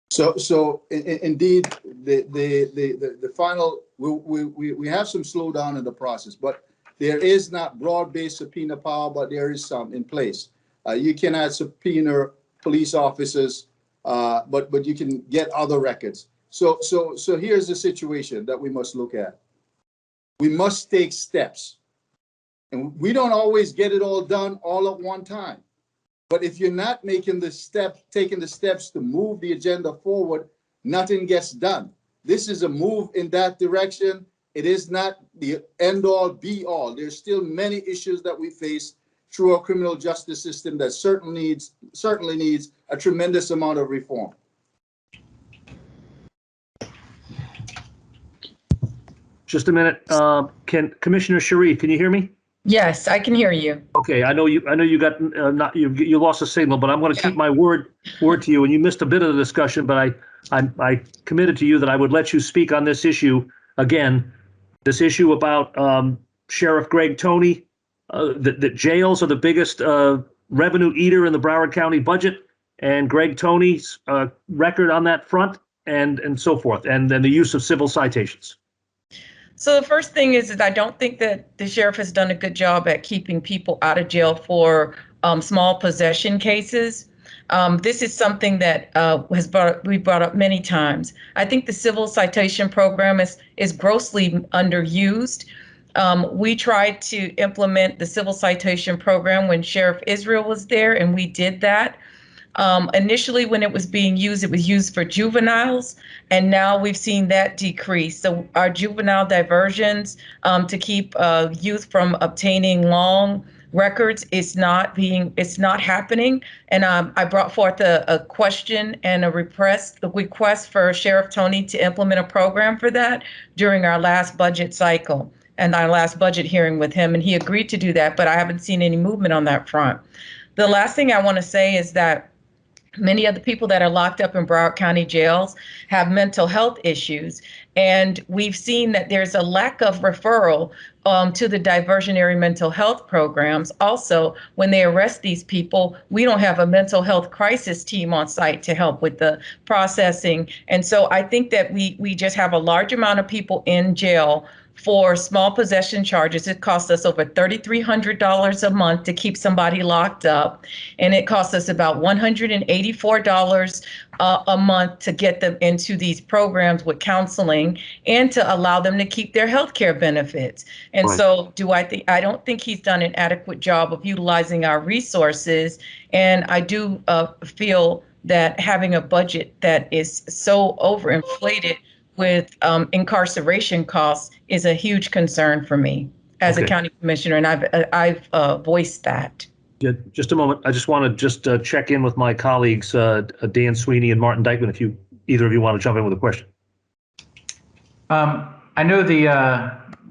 So indeed, the final, we have some slowdown in the process, but there is not broad-based subpoena power, but there is some in place. You cannot subpoena police officers, but you can get other records. So here's the situation that we must look at. We must take steps, and we don't always get it all done all at one time. But if you're not taking the steps to move the agenda forward, nothing gets done. This is a move in that direction. It is not the end all be all. There's still many issues that we face through our criminal justice system that certainly needs a tremendous amount of reform.
Just a minute. Commissioner Sharif, can you hear me?
Yes, I can hear you.
Okay, I know you got you lost the signal, but I'm going to keep my word to you. And you missed a bit of the discussion, but I committed to you that I would let you speak on this issue again. This issue about Sheriff Greg Tony, that jails are the biggest revenue eater in the Broward County budget, and Greg Tony's record on that front, and so forth, and then the use of civil citations.
So the first thing is that I don't think that the sheriff has done a good job at keeping people out of jail for small possession cases. This is something that we brought up many times. I think the civil citation program is grossly underused. We tried to implement the civil citation program when Sheriff Israel was there, and we did that. Initially, when it was used for juveniles, and now we've seen that decrease. So our juvenile diversions to keep youth from obtaining long records it's not happening. And I brought forth a question and a request for Sheriff Tony to implement a program for that during our last budget cycle. in our last budget hearing with him, and he agreed to do that, but I haven't seen any movement on that front. The last thing I want to say is that many of the people that are locked up in Broward County jails have mental health issues. And we've seen that there's a lack of referral to the diversionary mental health programs. Also, when they arrest these people, we don't have a mental health crisis team on site to help with the processing. And so I think that we just have a large amount of people in jail for small possession charges. It costs us over $3,300 a month to keep somebody locked up. And it costs us about $184 a month to get them into these programs with counseling and to allow them to keep their health care benefits. And
Right.
so I don't think he's done an adequate job of utilizing our resources. And I do feel that having a budget that is so overinflated with incarceration costs is a huge concern for me as a
Okay.
county commissioner, and I've voiced that.
Yeah, just a moment. I just want to check in with my colleagues, Dan Sweeney and Martin Dykeman, if either of you want to jump in with a question.
I know the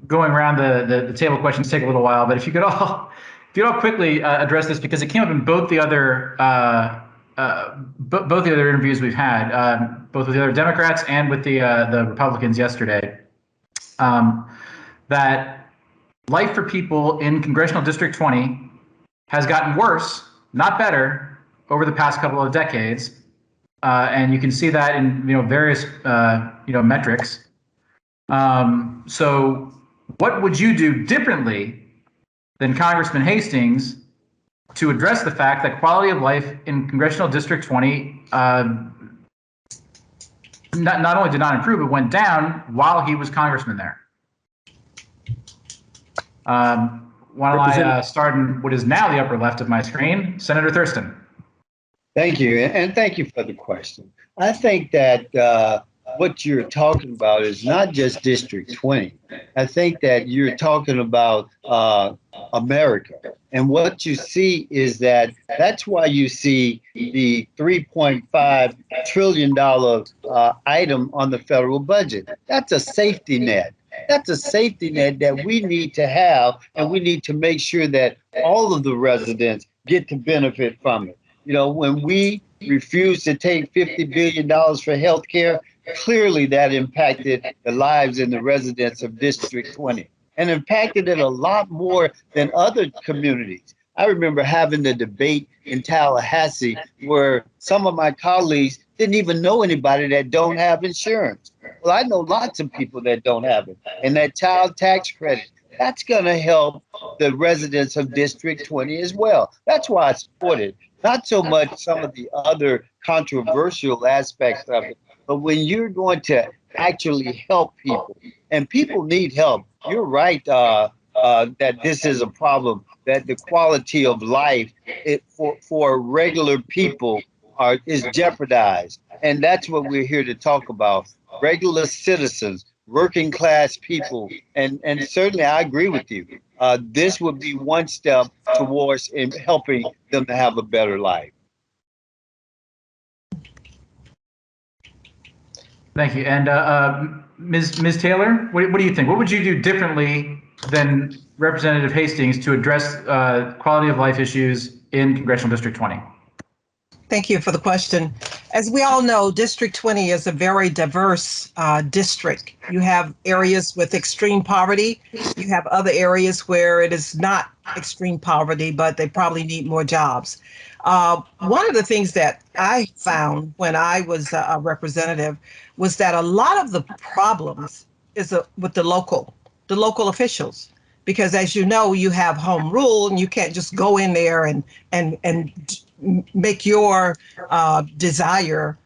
going around the table questions take a little while, but if you could all quickly address this, because it came up in both the other interviews we've had, both with the other Democrats and with the Republicans yesterday, that life for people in Congressional District 20 has gotten worse, not better, over the past couple of decades, and you can see that in various metrics. So, what would you do differently than Congressman Hastings to address the fact that quality of life in Congressional District 20 not only did not improve, it went down while he was congressman there? Why don't I start in what is now the upper left of my screen, Senator Thurston.
Thank you, and thank you for the question. I think that what you're talking about is not just District 20. I think that you're talking about America. And what you see is that's why you see the $3.5 trillion item on the federal budget. That's a safety net. That's a safety net that we need to have, and we need to make sure that all of the residents get to benefit from it. When we refused to take $50 billion for health care, clearly that impacted the lives and the residents of District 20 and impacted it a lot more than other communities. I remember having the debate in Tallahassee where some of my colleagues didn't even know anybody that don't have insurance. Well, I know lots of people that don't have it. And that child tax credit, that's going to help the residents of District 20 as well. That's why I support it. Not so much some of the other controversial aspects of it, but when you're going to actually help people, and people need help. You're right that this is a problem, that the quality of life for regular people is jeopardized. And that's what we're here to talk about. Regular citizens, working class people, and certainly I agree with you. This would be one step towards helping them to have a better life.
Thank you. And Ms. Taylor, what do you think? What would you do differently than Representative Hastings to address quality of life issues in Congressional District 20?
Thank you for the question. As we all know, District 20 is a very diverse district. You have areas with extreme poverty. You have other areas where it is not extreme poverty, but they probably need more jobs. One of the things that I found when I was a representative was that a lot of the problems is with the local officials. Because as you know, you have home rule and you can't just go in there and make your desire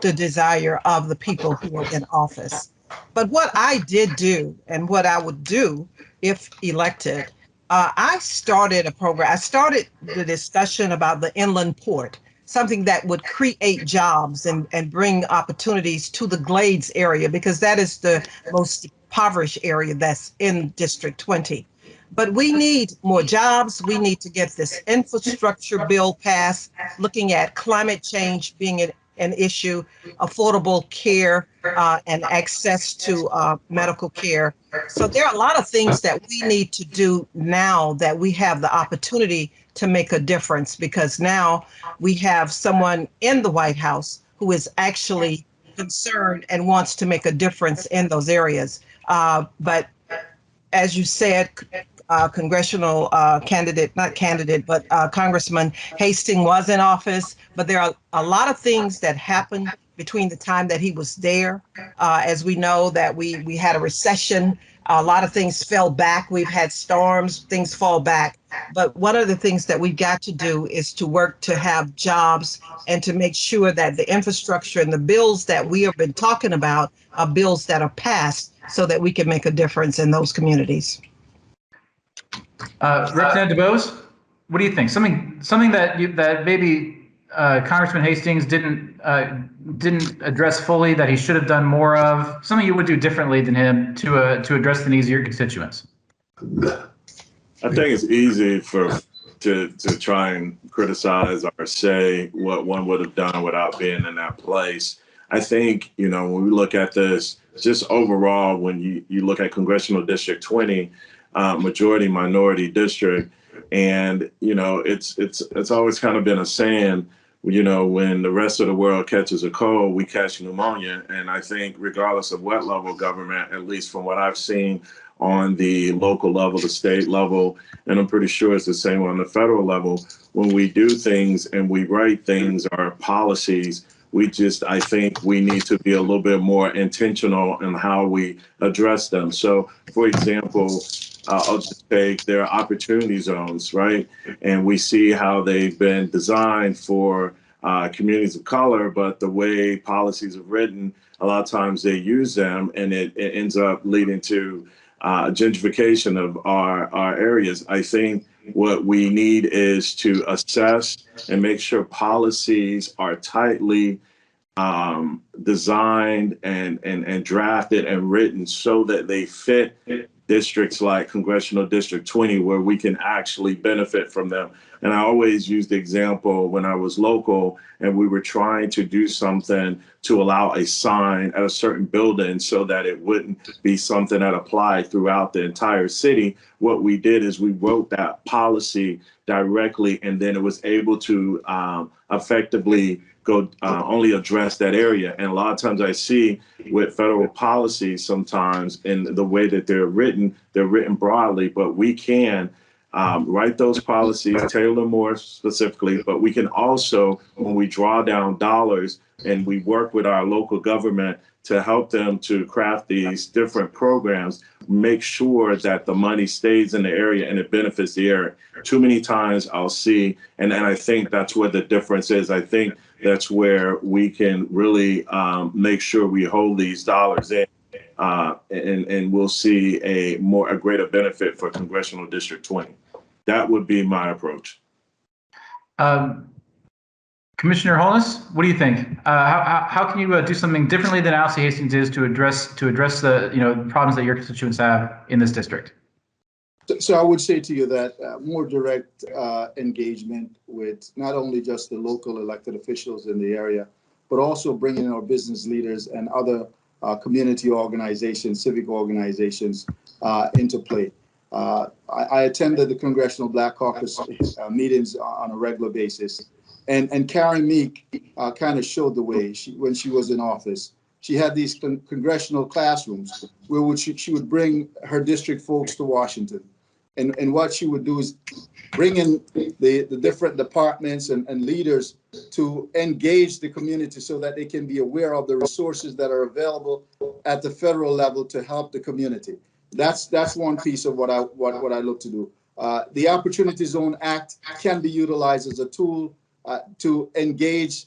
the desire of the people who are in office. But what I did do and what I would do if elected, I started a program. I started the discussion about the inland port, something that would create jobs and bring opportunities to the Glades area, because that is the most impoverished area that's in District 20. But we need more jobs. We need to get this infrastructure bill passed, looking at climate change being an issue, affordable care and access to medical care. So there are a lot of things that we need to do now that we have the opportunity to make a difference, because now we have someone in the White House who is actually concerned and wants to make a difference in those areas. But as you said, congressional candidate, not candidate, but Congressman Hastings was in office, but there are a lot of things that happened between the time that he was there. As we know that we had a recession, a lot of things fell back. We've had storms, things fall back. But one of the things that we've got to do is to work to have jobs and to make sure that the infrastructure and the bills that we have been talking about are bills that are passed so that we can make a difference in those communities.
Representative DuBose, what do you think? Something that maybe Congressman Hastings didn't address fully, that he should have done more of. Something you would do differently than him to address the needs of your constituents.
I think it's easy to try and criticize or say what one would have done without being in that place. I think, when we look at this, just overall, when you look at Congressional District 20, majority minority district, and it's always kind of been a saying, when the rest of the world catches a cold, we catch pneumonia. And I think regardless of what level of government, at least from what I've seen on the local level, the state level, and I'm pretty sure it's the same on the federal level, when we do things and we write things or policies, I think we need to be a little bit more intentional in how we address them. So, for example, I'll just take their opportunity zones, right? And we see how they've been designed for communities of color, but the way policies are written, a lot of times they use them and it ends up leading to gentrification of our areas. I think what we need is to assess and make sure policies are tightly designed and drafted and written so that they fit districts like Congressional District 20, where we can actually benefit from them. And I always use the example when I was local and we were trying to do something to allow a sign at a certain building so that it wouldn't be something that applied throughout the entire city. What we did is we wrote that policy directly, and then it was able to effectively go only address that area. And a lot of times I see with federal policies, sometimes in the way that they're written broadly, but we can write those policies, tailor more specifically, but we can also, when we draw down dollars and we work with our local government to help them to craft these different programs, make sure that the money stays in the area and it benefits the area. Too many times I'll see, and I think that's where the difference is. I think that's where we can really make sure we hold these dollars in, and we'll see a greater benefit for Congressional District 20. That would be my approach.
Commissioner Holmes, what do you think? How can you do something differently than Alcy Hastings is to address the problems that your constituents have in this district?
So I would say to you that more direct engagement with not only just the local elected officials in the area, but also bringing in our business leaders and other community organizations, civic organizations into play. I attended the Congressional Black Caucus meetings on a regular basis. And Karen Meek kind of showed the way when she was in office. She had these congressional classrooms where she would bring her district folks to Washington. And what she would do is bring in the different departments and leaders to engage the community so that they can be aware of the resources that are available at the federal level to help the community. That's one piece of what I look to do. The Opportunity Zone Act can be utilized as a tool to engage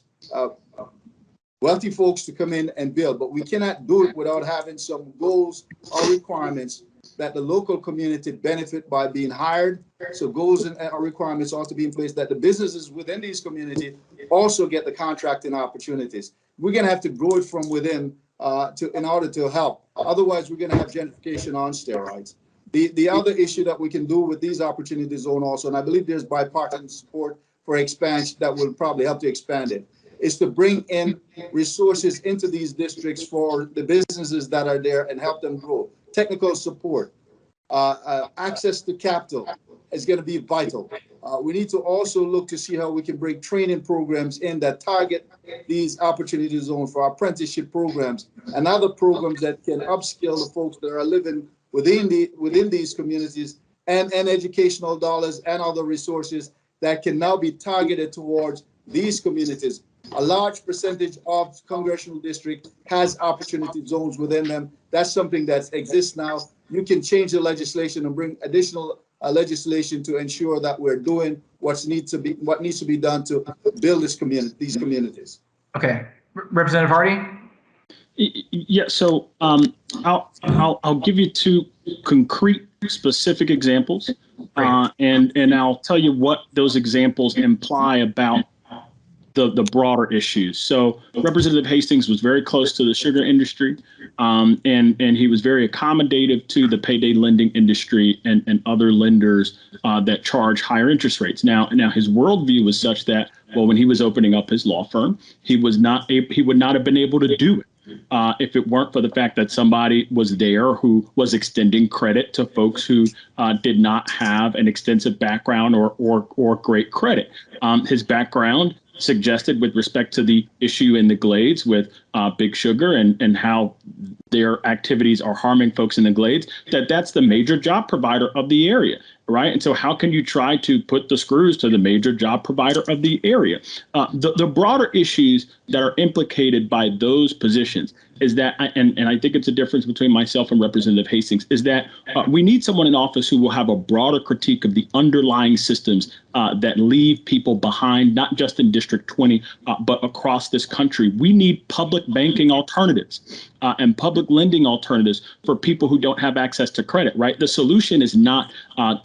wealthy folks to come in and build, but we cannot do it without having some goals or requirements that the local community benefit by being hired. So goals and requirements ought to be in place that the businesses within these communities also get the contracting opportunities. We're going to have to grow it from within in order to help. Otherwise, we're going to have gentrification on steroids. The other issue that we can do with these Opportunity Zone also, and I believe there's bipartisan support for expansion that will probably help to expand it, is to bring in resources into these districts for the businesses that are there and help them grow. Technical support, access to capital is going to be vital. We need to also look to see how we can bring training programs in that target these opportunity zones for apprenticeship programs and other programs that can upskill the folks that are living within these communities, and educational dollars and other resources that can now be targeted towards these communities. A large percentage of congressional district has opportunity zones within them. That's something that exists now. You can change the legislation and bring additional legislation to ensure that we're doing what needs to be done to build these communities.
Okay, Representative Hardy.
Yeah, so I'll give you two concrete, specific examples, and I'll tell you what those examples imply about the broader issues. So Representative Hastings was very close to the sugar industry, and he was very accommodative to the payday lending industry and other lenders that charge higher interest rates. Now his worldview was such that, well, when he was opening up his law firm, he would not have been able to do it if it weren't for the fact that somebody was there who was extending credit to folks who did not have an extensive background or great credit. His background suggested, with respect to the issue in the Glades with Big Sugar and how their activities are harming folks in the Glades, that's the major job provider of the area, right? And so how can you try to put the screws to the major job provider of the area? The broader issues that are implicated by those positions is that, and I think it's a difference between myself and Representative Hastings, is that we need someone in office who will have a broader critique of the underlying systems that leave people behind, not just in District 20, but across this country. We need public banking alternatives and public lending alternatives for people who don't have access to credit, right? The solution is not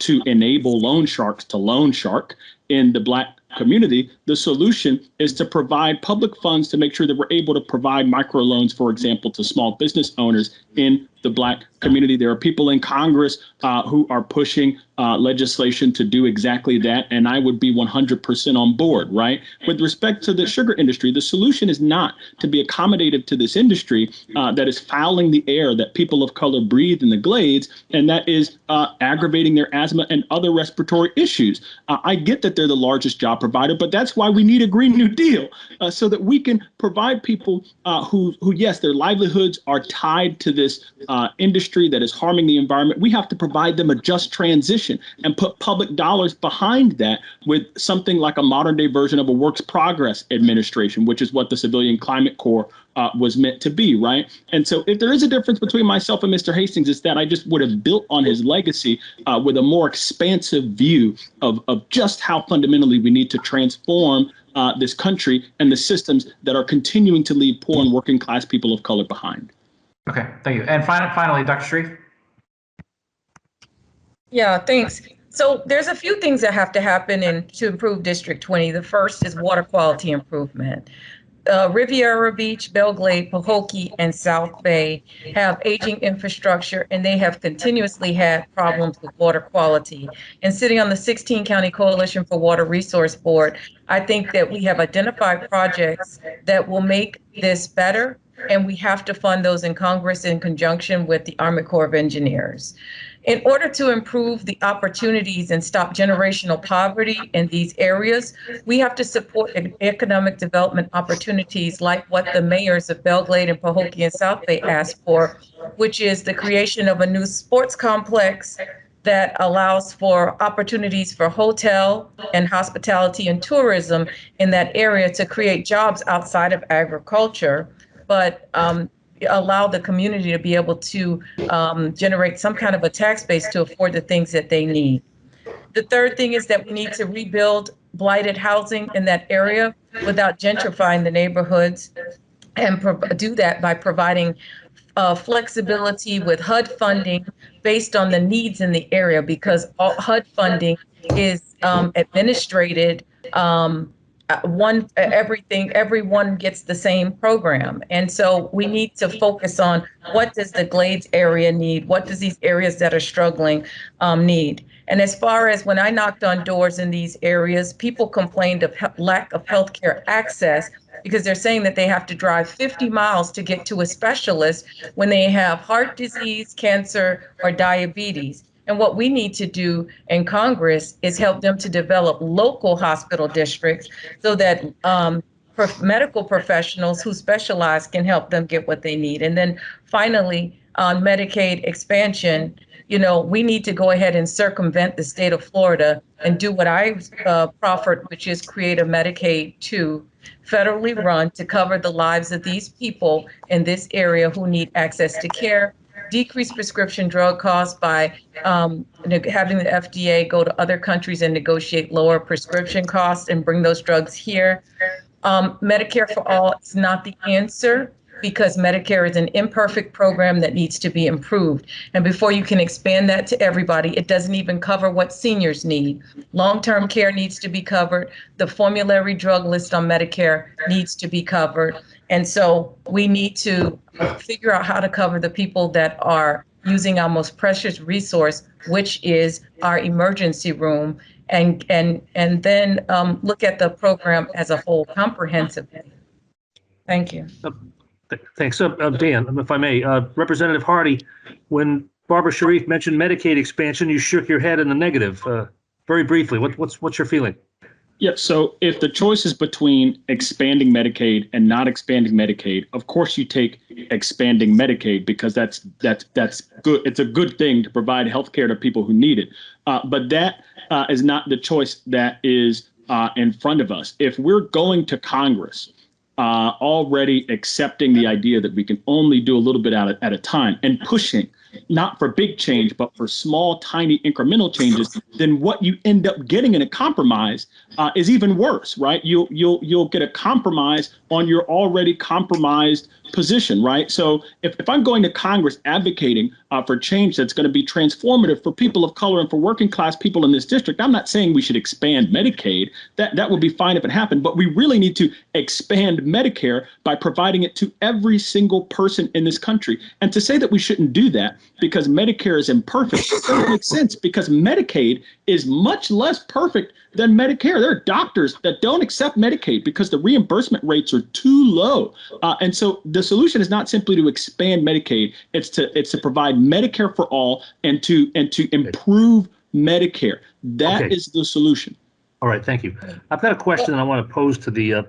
to enable loan sharks to loan shark in the Black community. The solution is to provide public funds to make sure that we're able to provide microloans, for example, to small business owners in the Black community. There are people in Congress who are pushing legislation to do exactly that, and I would be 100% on board, right? With respect to the sugar industry, the solution is not to be accommodative to this industry that is fouling the air that people of color breathe in the Glades, and that is aggravating their asthma and other respiratory issues. I get that they're the largest job provider, but that's why we need a Green New Deal, so that we can provide people who, yes, their livelihoods are tied to this industry that is harming the environment. We have to provide them a just transition and put public dollars behind that with something like a modern day version of a works progress administration, which is what the Civilian Climate Corps was meant to be, right? And so if there is a difference between myself and Mr. Hastings, it's that I just would have built on his legacy with a more expansive view of just how fundamentally we need to transform this country and the systems that are continuing to leave poor and working class people of color behind.
Okay, thank you. And finally, Dr. Sharif.
Yeah, thanks. So there's a few things that have to happen to improve District 20. The first is water quality improvement. Riviera Beach, Belglade, Pahokee, and South Bay have aging infrastructure, and they have continuously had problems with water quality. And sitting on the 16 County Coalition for Water Resource Board, I think that we have identified projects that will make this better, and we have to fund those in Congress in conjunction with the Army Corps of Engineers. In order to improve the opportunities and stop generational poverty in these areas, we have to support economic development opportunities like what the mayors of Belglade and Pahokee and South Bay asked for, which is the creation of a new sports complex that allows for opportunities for hotel and hospitality and tourism in that area to create jobs outside of agriculture, but allow the community to be able to generate some kind of a tax base to afford the things that they need. The third thing is that we need to rebuild blighted housing in that area without gentrifying the neighborhoods, and do that by providing flexibility with HUD funding based on the needs in the area, because HUD funding is administrated everyone gets the same program. And so we need to focus on what does the Glades area need? What does these areas that are struggling need? And as far as when I knocked on doors in these areas, people complained of lack of healthcare access because they're saying that they have to drive 50 miles to get to a specialist when they have heart disease, cancer, or diabetes. And what we need to do in Congress is help them to develop local hospital districts so that medical professionals who specialize can help them get what they need. And then finally, on Medicaid expansion, we need to go ahead and circumvent the state of Florida and do what I proffered, which is create a Medicaid 2 federally run to cover the lives of these people in this area who need access to care, decrease prescription drug costs by having the FDA go to other countries and negotiate lower prescription costs and bring those drugs here. Medicare for all is not the answer because Medicare is an imperfect program that needs to be improved. And before you can expand that to everybody, it doesn't even cover what seniors need. Long-term care needs to be covered. The formulary drug list on Medicare needs to be covered. And so we need to figure out how to cover the people that are using our most precious resource, which is our emergency room, and then look at the program as a whole comprehensively. Thank you.
Thanks. Dan, if I may, Representative Hardy, when Barbara Sharif mentioned Medicaid expansion, you shook your head in the negative. Very briefly, what's your feeling?
Yeah, so if the choice is between expanding Medicaid and not expanding Medicaid, of course you take expanding Medicaid because that's good. It's a good thing to provide health care to people who need it. But that is not the choice that is in front of us. If we're going to Congress already accepting the idea that we can only do a little bit at a time and pushing not for big change, but for small, tiny incremental changes, then what you end up getting in a compromise is even worse, right? You'll get a compromise on your already compromised position, right? So if I'm going to Congress advocating for change that's going to be transformative for people of color and for working class people in this district, I'm not saying we should expand Medicaid. That would be fine if it happened, but we really need to expand Medicare by providing it to every single person in this country. And to say that we shouldn't do that because Medicare is imperfect doesn't make sense, because Medicaid is much less perfect than Medicare. There are doctors that don't accept Medicaid because the reimbursement rates are too low. And so the solution is not simply to expand Medicaid. It's to provide Medicare for all and to improve Medicare. That is the solution.
All right, thank you. I've got a question I want to pose to the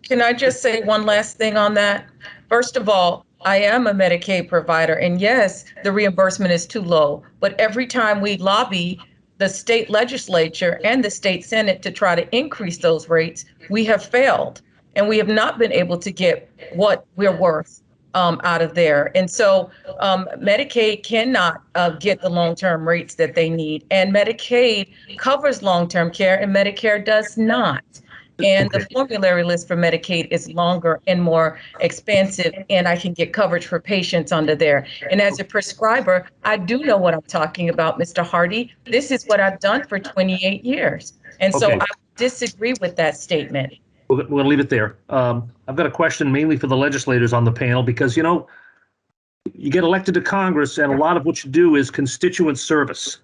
Can I just say one last thing on that? First of all, I am a Medicaid provider, and yes, the reimbursement is too low. But every time we lobby the state legislature and the state Senate to try to increase those rates, we have failed, and we have not been able to get what we're worth out of there. And so Medicaid cannot get the long-term rates that they need. And Medicaid covers long-term care and Medicare does not. And the formulary list for Medicaid is longer and more expansive, and I can get coverage for patients under there. And as a prescriber, I do know what I'm talking about, Mr. Hardy. This is what I've done for 28 years. And so I disagree with that statement.
We're going to leave it there. I've got a question mainly for the legislators on the panel, because, you get elected to Congress and a lot of what you do is constituent service.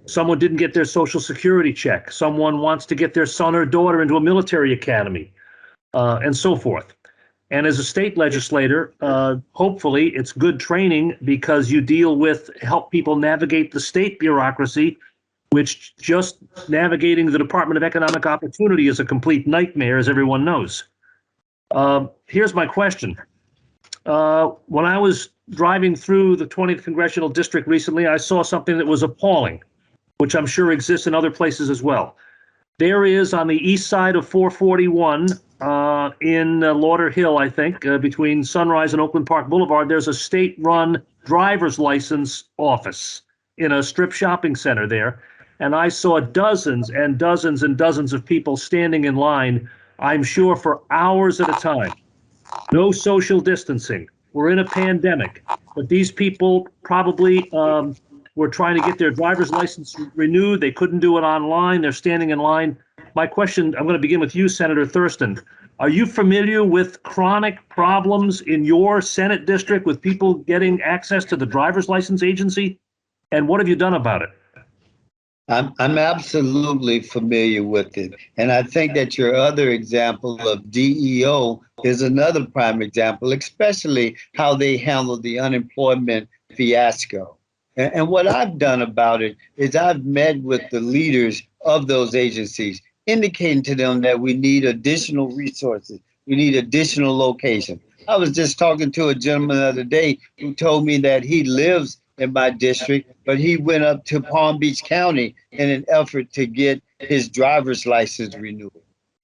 Someone didn't get their Social Security check. Someone wants to get their son or daughter into a military academy, and so forth. And as a state legislator, hopefully it's good training, because you deal with help people navigate the state bureaucracy, which just navigating the Department of Economic Opportunity is a complete nightmare, as everyone knows. Here's my question. When I was driving through the 20th Congressional District recently, I saw something that was appalling, which I'm sure exists in other places as well. There is on the east side of 441 in Lauderhill, I think, between Sunrise and Oakland Park Boulevard, there's a state-run driver's license office in a strip shopping center there. And I saw dozens and dozens and dozens of people standing in line, I'm sure for hours at a time. No social distancing. We're in a pandemic, but these people probably were trying to get their driver's license renewed. They couldn't do it online. They're standing in line. My question, I'm going to begin with you, Senator Thurston. Are you familiar with chronic problems in your Senate district with people getting access to the driver's license agency? And what have you done about it?
I'm absolutely familiar with it. And I think that your other example of DEO is another prime example, especially how they handle the unemployment fiasco. And what I've done about it is I've met with the leaders of those agencies, indicating to them that we need additional resources. We need additional locations. I was just talking to a gentleman the other day who told me that he lives in my district, but he went up to Palm Beach County in an effort to get his driver's license renewed.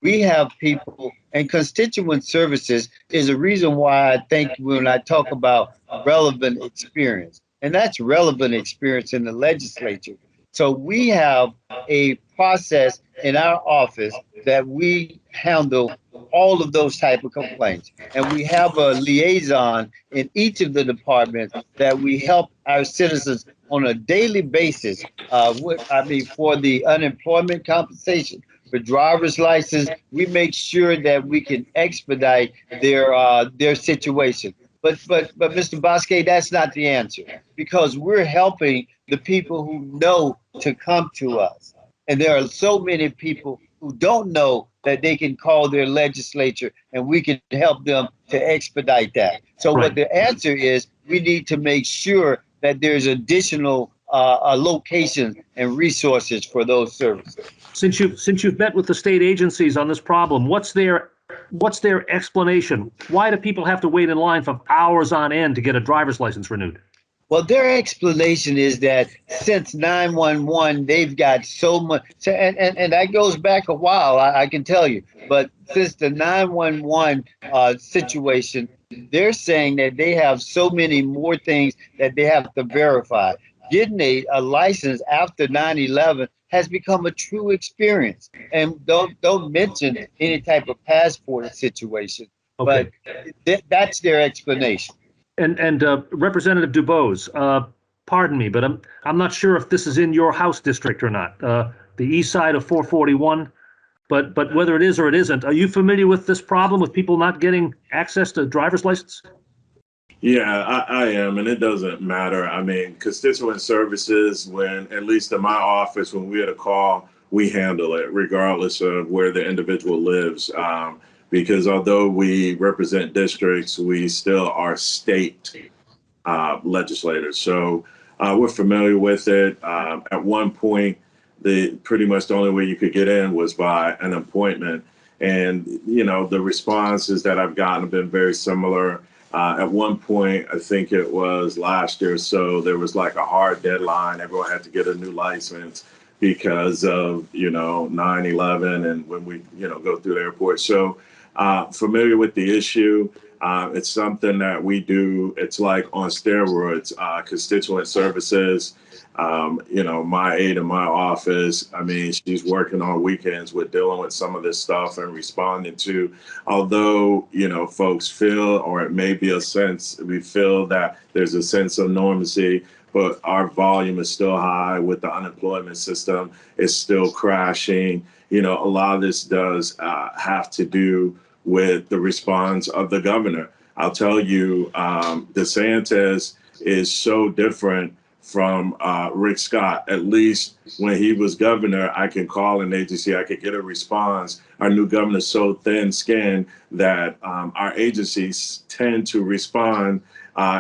We have people, and constituent services is a reason why I think when I talk about relevant experience, and that's relevant experience in the legislature. So we have a process in our office that we handle all of those type of complaints. And we have a liaison in each of the departments that we help our citizens on a daily basis. For the unemployment compensation, for driver's license, we make sure that we can expedite their situation. But Mr. Bosque, that's not the answer, because we're helping the people who know to come to us. And there are so many people who don't know that they can call their legislature and we can help them to expedite that. So
Right.
What the answer is, we need to make sure that there's additional locations and resources for those services.
Since you've met with the state agencies on this problem, what's their explanation? Why do people have to wait in line for hours on end to get a driver's license renewed?
Well, their explanation is that since 911, they've got so much, and that goes back a while, I can tell you. But since the 911 situation, they're saying that they have so many more things that they have to verify. Getting a license after 9/11 has become a true experience, and don't mention any type of passport situation.
Okay.
But that's their explanation.
And Representative DuBose, pardon me, but I'm not sure if this is in your House district or not, the east side of 441. But whether it is or it isn't, are you familiar with this problem with people not getting access to driver's license?
Yeah, I am, and it doesn't matter. I mean, constituent services, when, at least in my office, when we had a call, we handle it regardless of where the individual lives. Because although we represent districts, we still are state legislators. So we're familiar with it. At one point, pretty much the only way you could get in was by an appointment. And, you know, the responses that I've gotten have been very similar. At one point, I think it was last year or so, there was like a hard deadline. Everyone had to get a new license because of, 9/11 and when we, go through the airport. So familiar with the issue. It's something that we do. It's like on steroids, constituent services. My aide in my office, I mean, she's working on weekends with dealing with some of this stuff and responding to, although, folks feel, or it may be we feel that there's a sense of normalcy, but our volume is still high with the unemployment system. It's still crashing. A lot of this does have to do with the response of the governor. I'll tell you, DeSantis is so different from Rick Scott. At least when he was governor, I can call an agency, I could get a response. Our new governor is so thin-skinned that our agencies tend to respond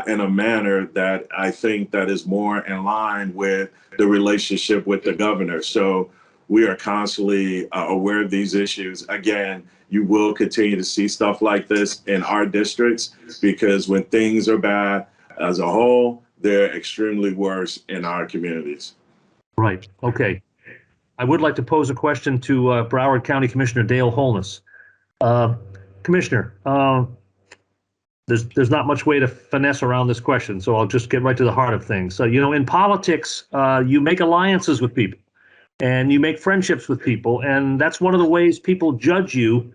in a manner that I think that is more in line with the relationship with the governor. So we are constantly aware of these issues. Again, you will continue to see stuff like this in our districts because when things are bad as a whole, they're extremely worse in our communities.
Right. Okay. I would like to pose a question to Broward County Commissioner Dale Holness. Commissioner, there's not much way to finesse around this question, so I'll just get right to the heart of things. So, in politics, you make alliances with people and you make friendships with people, and that's one of the ways people judge you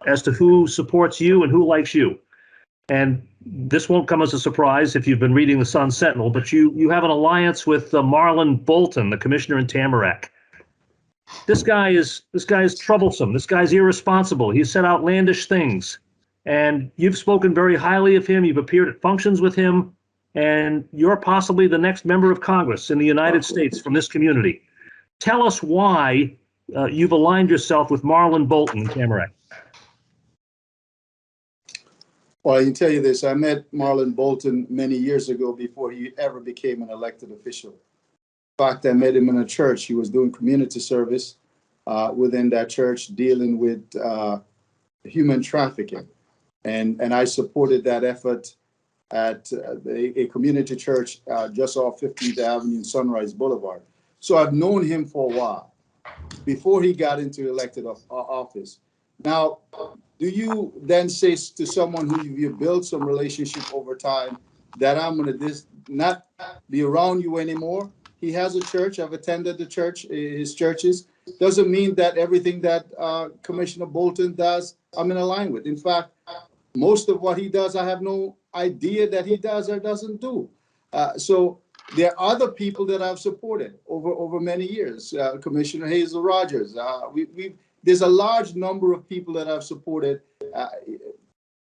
as to who supports you and who likes you. And this won't come as a surprise if you've been reading the Sun Sentinel, but you have an alliance with Marlon Bolton, the commissioner in Tamarack. This guy is troublesome. This guy's irresponsible. He said outlandish things, and you've spoken very highly of him. You've appeared at functions with him, and you're possibly the next member of Congress in the United States from this community. Tell us why you've aligned yourself with Marlon Bolton in Tamarack.
Well, I can tell you this. I met Marlon Bolton many years ago before he ever became an elected official. In fact, I met him in a church. He was doing community service within that church, dealing with human trafficking. And I supported that effort at a community church just off 15th Avenue and Sunrise Boulevard. So I've known him for a while, before he got into elected office. Now, do you then say to someone who you build some relationship over time that I'm going to not be around you anymore? He has a church. I've attended the church, his churches. Doesn't mean that everything that Commissioner Bolton does, I'm in line with. In fact, most of what he does, I have no idea that he does or doesn't do. So there are other people that I've supported over many years. Commissioner Hazel Rogers. There's a large number of people that I've supported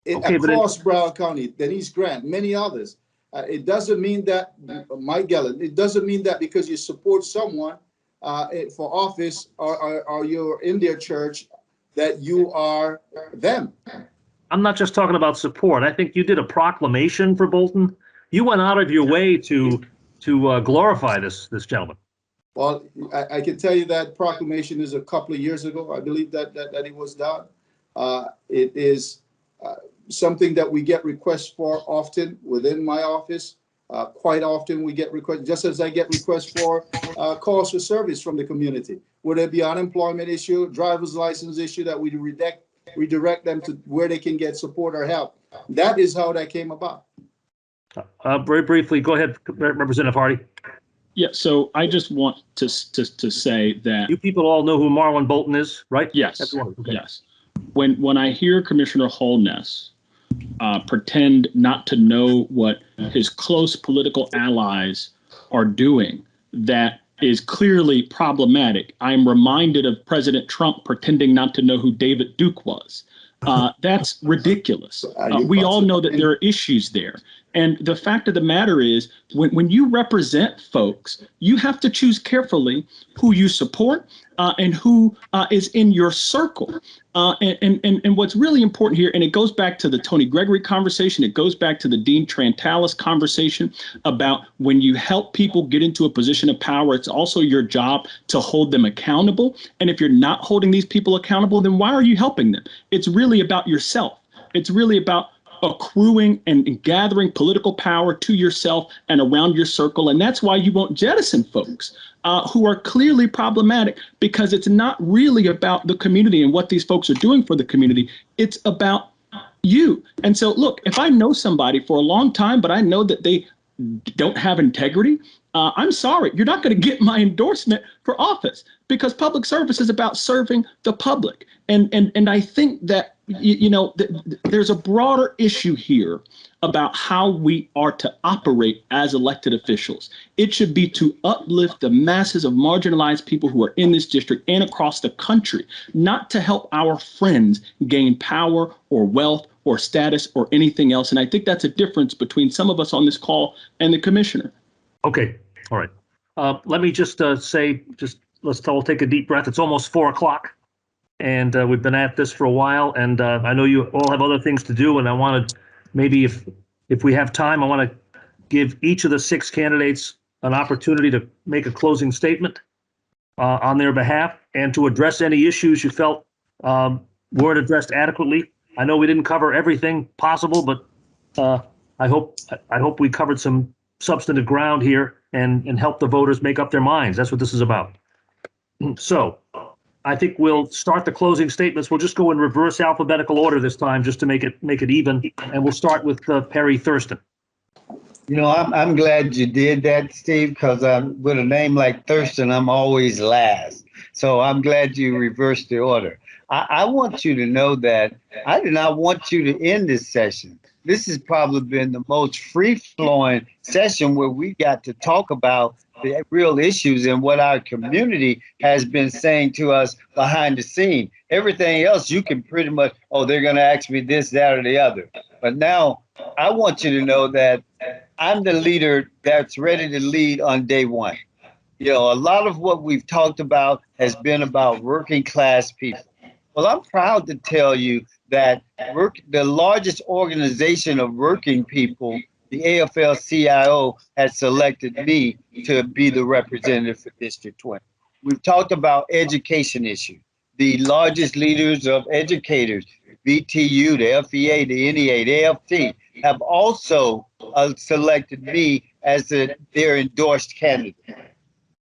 across Broward County. Denise Grant, many others. It doesn't mean that, Mike Gellan, it doesn't mean that because you support someone for office or you're in their church that you are them.
I'm not just talking about support. I think you did a proclamation for Bolton. You went out of your way to glorify this gentleman.
Well, I can tell you that proclamation is a couple of years ago. I believe that it was done. It is something that we get requests for often within my office. Quite often we get requests, just as I get requests for calls for service from the community. Would it be unemployment issue, driver's license issue that we redirect them to where they can get support or help. That is how that came about.
Very briefly, go ahead, Representative Hardy.
Yeah, so I just want to say that
you people all know who Marlon Bolton is, right?
Yes.
Okay.
Yes. When I hear Commissioner Holness pretend not to know what his close political allies are doing, that is clearly problematic. I'm reminded of President Trump pretending not to know who David Duke was. That's ridiculous. We all know that there are issues there. And the fact of the matter is, when you represent folks, you have to choose carefully who you support and who is in your circle. And what's really important here, and it goes back to the Tony Gregory conversation, it goes back to the Dean Trantalis conversation about when you help people get into a position of power, it's also your job to hold them accountable. And if you're not holding these people accountable, then why are you helping them? It's really about yourself. It's really about accruing and gathering political power to yourself and around your circle. And that's why you won't jettison folks who are clearly problematic, because it's not really about the community and what these folks are doing for the community. It's about you. And so, look, if I know somebody for a long time, but I know that they don't have integrity, I'm sorry, you're not going to get my endorsement for office, because public service is about serving the public. And I think that, there's a broader issue here about how we are to operate as elected officials. It should be to uplift the masses of marginalized people who are in this district and across the country, not to help our friends gain power or wealth or status or anything else. And I think that's a difference between some of us on this call and the commissioner.
Okay. All right. Let me just say, let's all take a deep breath. It's almost 4 o'clock. And we've been at this for a while, and I know you all have other things to do, and I want to, maybe if we have time, I want to give each of the 6 candidates an opportunity to make a closing statement on their behalf and to address any issues you felt weren't addressed adequately. I know we didn't cover everything possible, but I hope we covered some substantive ground here and help the voters make up their minds. That's what this is about. So I think we'll start the closing statements. We'll just go in reverse alphabetical order this time, just to make it even. And we'll start with Perry Thurston.
I'm glad you did that, Steve, because with a name like Thurston, I'm always last. So I'm glad you reversed the order. I want you to know that I do not want you to end this session. This has probably been the most free-flowing session where we got to talk about the real issues and what our community has been saying to us behind the scene. Everything else you can pretty much, oh, they're going to ask me this, that, or the other. But now I want you to know that I'm the leader that's ready to lead on day one. You know, a lot of what we've talked about has been about working class people. Well, I'm proud to tell you that the largest organization of working people, the AFL-CIO, has selected me to be the representative for District 20. We've talked about education issues. The largest leaders of educators, BTU, the FEA, the NEA, the AFT, have also selected me as their endorsed candidate.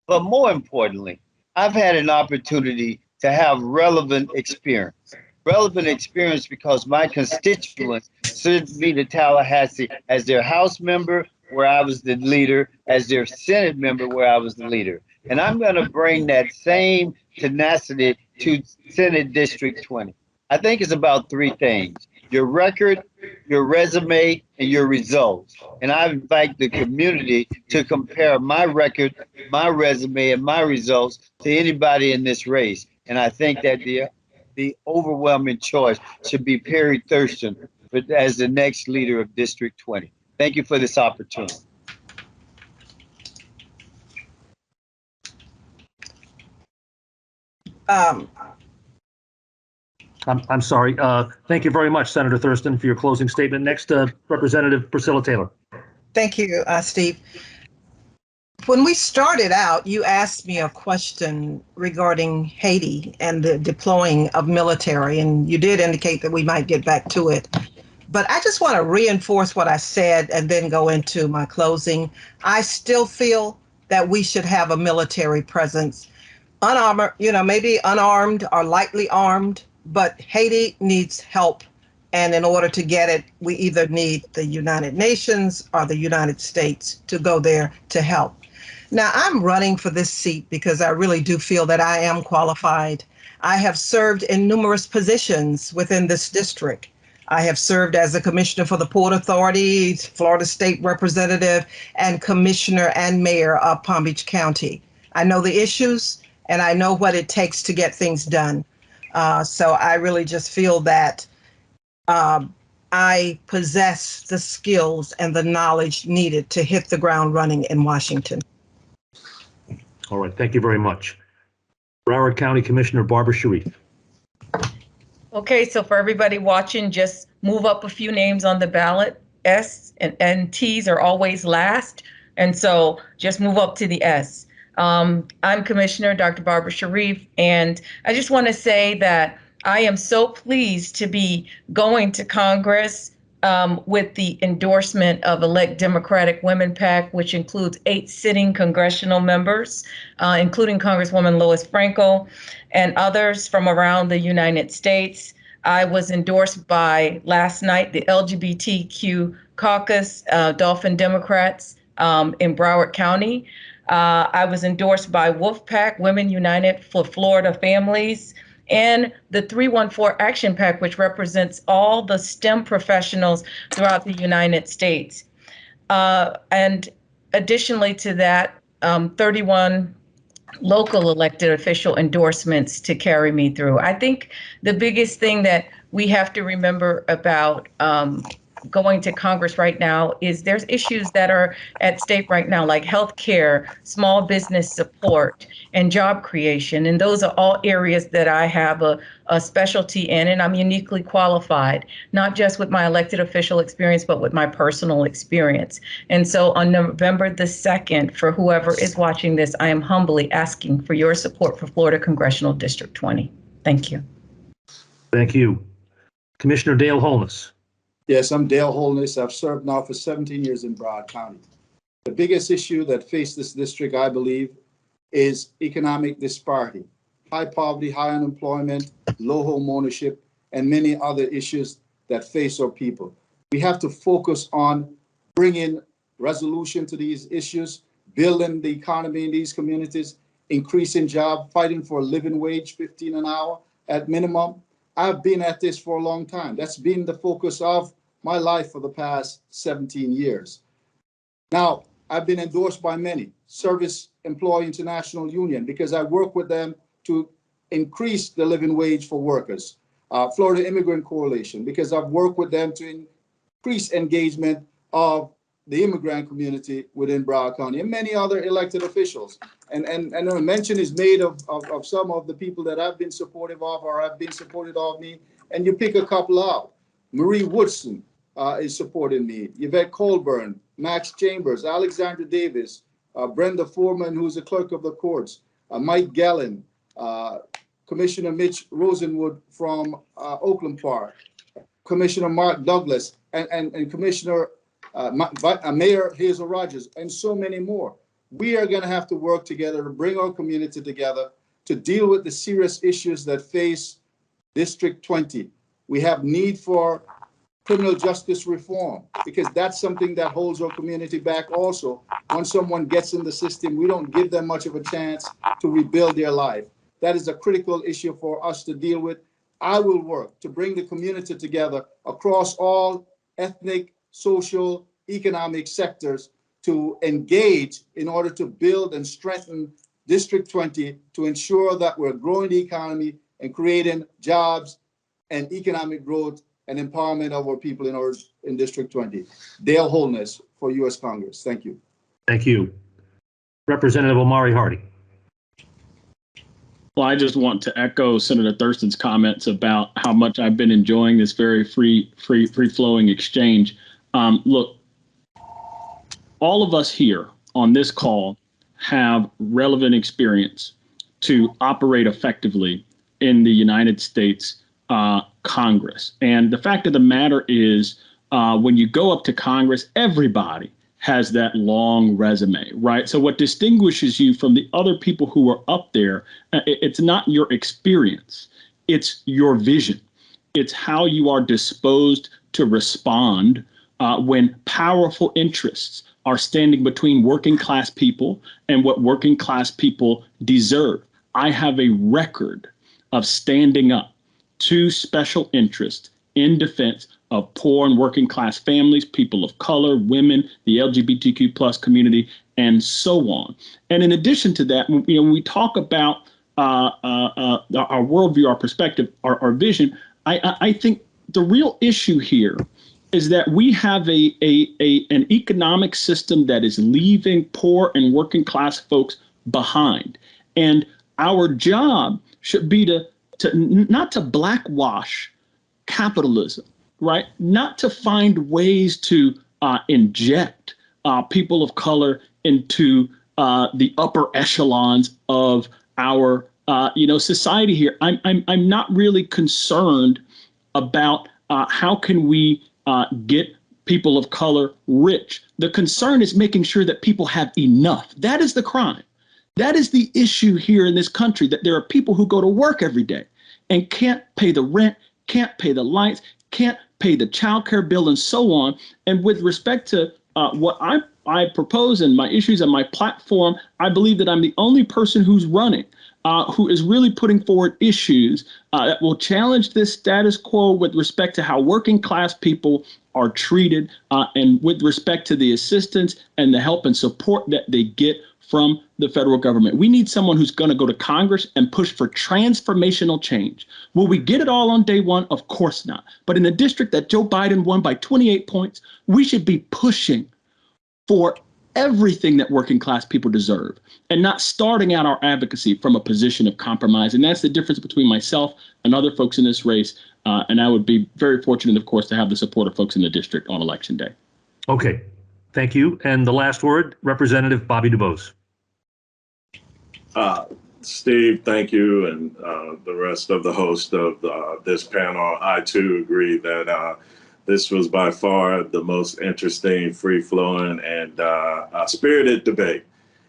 But more importantly, I've had an opportunity to have relevant experience. Relevant experience because my constituents sent me to Tallahassee as their House member, where I was the leader, as their Senate member, where I was the leader. And I'm going to bring that same tenacity to Senate District 20. I think it's about three things: your record, your resume, and your results. And I invite the community to compare my record, my resume, and my results to anybody in this race. And I think that the overwhelming choice should be Perry Thurston as the next leader of District 20. Thank you for this opportunity.
I'm sorry. Thank you very much, Senator Thurston, for your closing statement. Next, Representative Priscilla Taylor.
Thank you, Steve. When we started out, you asked me a question regarding Haiti and the deploying of military, and you did indicate that we might get back to it. But I just want to reinforce what I said and then go into my closing. I still feel that we should have a military presence, unarmored, maybe unarmed or lightly armed, but Haiti needs help. And in order to get it, we either need the United Nations or the United States to go there to help. Now, I'm running for this seat because I really do feel that I am qualified. I have served in numerous positions within this district. I have served as a commissioner for the Port Authority, Florida State Representative, and commissioner and mayor of Palm Beach County. I know the issues and I know what it takes to get things done. So I really just feel that I possess the skills and the knowledge needed to hit the ground running in Washington.
All right. Thank you very much. Broward County Commissioner Barbara Sharif.
Okay, so for everybody watching, just move up a few names on the ballot. S and T's are always last, and so just move up to the S. I'm Commissioner Dr. Barbara Sharif, and I just want to say that I am so pleased to be going to Congress with the endorsement of Elect Democratic Women PAC, which includes 8 sitting congressional members, including Congresswoman Lois Franco and others from around the United States. I was endorsed by, last night, the LGBTQ caucus, Dolphin Democrats in Broward County. I was endorsed by WOLFPAC, Women United for Florida Families, and the 314 Action PAC, which represents all the STEM professionals throughout the United States. And additionally to that, 31 local elected official endorsements to carry me through. I think the biggest thing that we have to remember about going to Congress right now is there's issues that are at stake right now, like healthcare, small business support, and job creation. And those are all areas that I have a specialty in, and I'm uniquely qualified, not just with my elected official experience, but with my personal experience. And so on November the 2nd, for whoever is watching this, I am humbly asking for your support for Florida Congressional District 20. Thank you.
Thank you. Commissioner Dale Holness.
Yes, I'm Dale Holness. I've served now for 17 years in Broward County. The biggest issue that faced this district, I believe, is economic disparity, high poverty, high unemployment, low home ownership, and many other issues that face our people. We have to focus on bringing resolution to these issues, building the economy in these communities, increasing job, fighting for a living wage, 15 an hour at minimum. I've been at this for a long time. That's been the focus of my life for the past 17 years. Now, I've been endorsed by many, Service Employee International Union, because I work with them to increase the living wage for workers. Florida Immigrant Coalition, because I've worked with them to increase engagement of the immigrant community within Broward County, and many other elected officials. And a mention is made of some of the people that I've been supportive of or have been supportive of me, and you pick a couple out. Marie Woodson is supporting me, Yvette Colburn, Max Chambers, Alexandra Davis, Brenda Foreman, who's the clerk of the courts, Mike Gallen, Commissioner Mitch Rosenwood from Oakland Park, Commissioner Mark Douglas, and Commissioner Mayor Hazel Rogers, and so many more. We are going to have to work together to bring our community together to deal with the serious issues that face District 20. We have need for criminal justice reform, because that's something that holds our community back also. Once someone gets in the system, we don't give them much of a chance to rebuild their life. That is a critical issue for us to deal with. I will work to bring the community together across all ethnic, social, economic sectors to engage in order to build and strengthen District 20 to ensure that we're growing the economy and creating jobs and economic growth and empowerment of our people in District 20. Dale Holness for U.S. Congress. Thank you.
Thank you. Representative Omari Hardy.
Well, I just want to echo Senator Thurston's comments about how much I've been enjoying this very free-flowing exchange. Look, all of us here on this call have relevant experience to operate effectively in the United States Congress. And the fact of the matter is, when you go up to Congress, everybody has that long resume, right? So what distinguishes you from the other people who are up there, it's not your experience, it's your vision. It's how you are disposed to respond when powerful interests are standing between working class people and what working class people deserve. I have a record of standing up to special interests in defense of poor and working class families, people of color, women, the LGBTQ plus community, and so on. And in addition to that, when we talk about our worldview, our perspective, our vision, I think the real issue here is that we have an economic system that is leaving poor and working class folks behind. And our job should be to not to blackwash capitalism, right? Not to find ways to inject people of color into the upper echelons of our society here. I'm not really concerned about how can we get people of color rich. The concern is making sure that people have enough. That is the crime. That is the issue here in this country, that there are people who go to work every day and can't pay the rent, can't pay the lights, can't pay the child care bill, and so on. And with respect to what I propose and my issues and my platform, I believe that I'm the only person who's running, who is really putting forward issues that will challenge this status quo with respect to how working class people are treated and with respect to the assistance and the help and support that they get from the federal government. We need someone who's going to go to Congress and push for transformational change. Will we get it all on day one? Of course not. But in a district that Joe Biden won by 28 points, we should be pushing for everything that working class people deserve and not starting out our advocacy from a position of compromise. And that's the difference between myself and other folks in this race. And I would be very fortunate, of course, to have the support of folks in the district on election day.
Okay, thank you. And the last word, Representative Bobby DuBose.
Steve, thank you, and the rest of the host of this panel. I too agree that this was by far the most interesting, free-flowing, and spirited debate.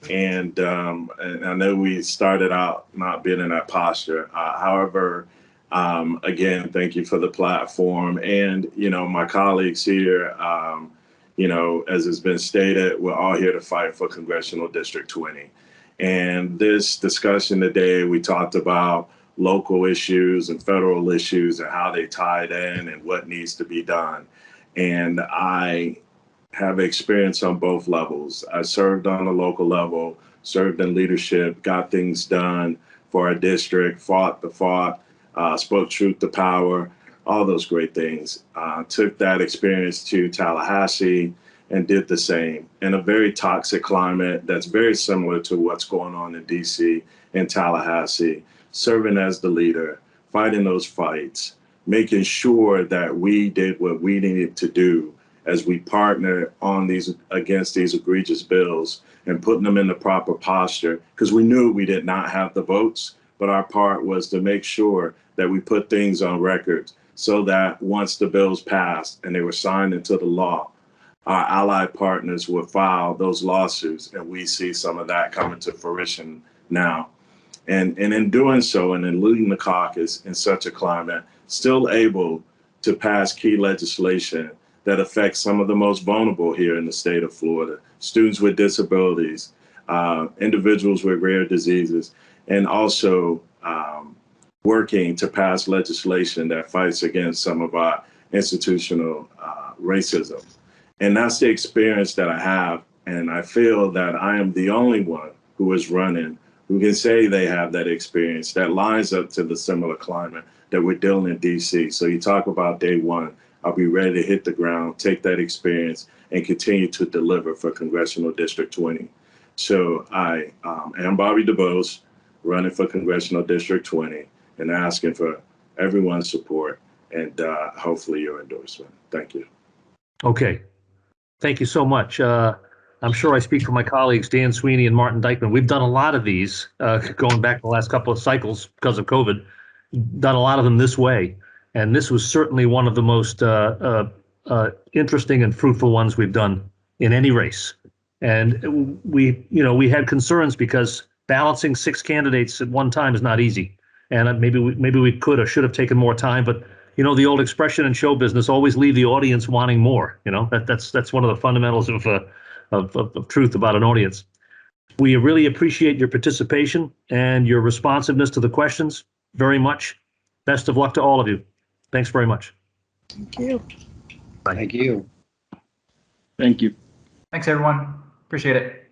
And I know we started out not being in that posture. However, again, thank you for the platform. And, my colleagues here, as has been stated, we're all here to fight for Congressional District 20. And this discussion today, we talked about local issues and federal issues and how they tied in and what needs to be done. And I have experience on both levels. I served on the local level, served in leadership, got things done for our district, fought the fight, spoke truth to power, all those great things. Took that experience to Tallahassee and did the same in a very toxic climate that's very similar to what's going on in DC and Tallahassee, serving as the leader, fighting those fights, making sure that we did what we needed to do as we partner on these against these egregious bills and putting them in the proper posture, because we knew we did not have the votes, but our part was to make sure that we put things on record so that once the bills passed and they were signed into the law, our allied partners would file those lawsuits, and we see some of that coming to fruition now. And in doing so, and in leading the caucus in such a climate, still able to pass key legislation that affects some of the most vulnerable here in the state of Florida, students with disabilities, individuals with rare diseases, and also working to pass legislation that fights against some of our institutional racism. And that's the experience that I have. And I feel that I am the only one who is running who can say they have that experience that lines up to the similar climate that we're dealing in DC. So you talk about day one, I'll be ready to hit the ground, take that experience, and continue to deliver for Congressional District 20. So I am Bobby DuBose, running for Congressional District 20 and asking for everyone's support and hopefully your endorsement. Thank you.
Okay. Thank you so much. I'm sure I speak for my colleagues, Dan Sweeney and Martin Dykeman. We've done a lot of these going back the last couple of cycles because of COVID, done a lot of them this way. And this was certainly one of the most interesting and fruitful ones we've done in any race. And we had concerns because balancing 6 candidates at one time is not easy. And maybe we could or should have taken more time, but the old expression in show business, always leave the audience wanting more. That's one of the fundamentals of truth about an audience. We really appreciate your participation and your responsiveness to the questions very much. Best of luck to all of you. Thanks very much.
Thank you.
Thank you.
Thank you.
Thanks, everyone. Appreciate it.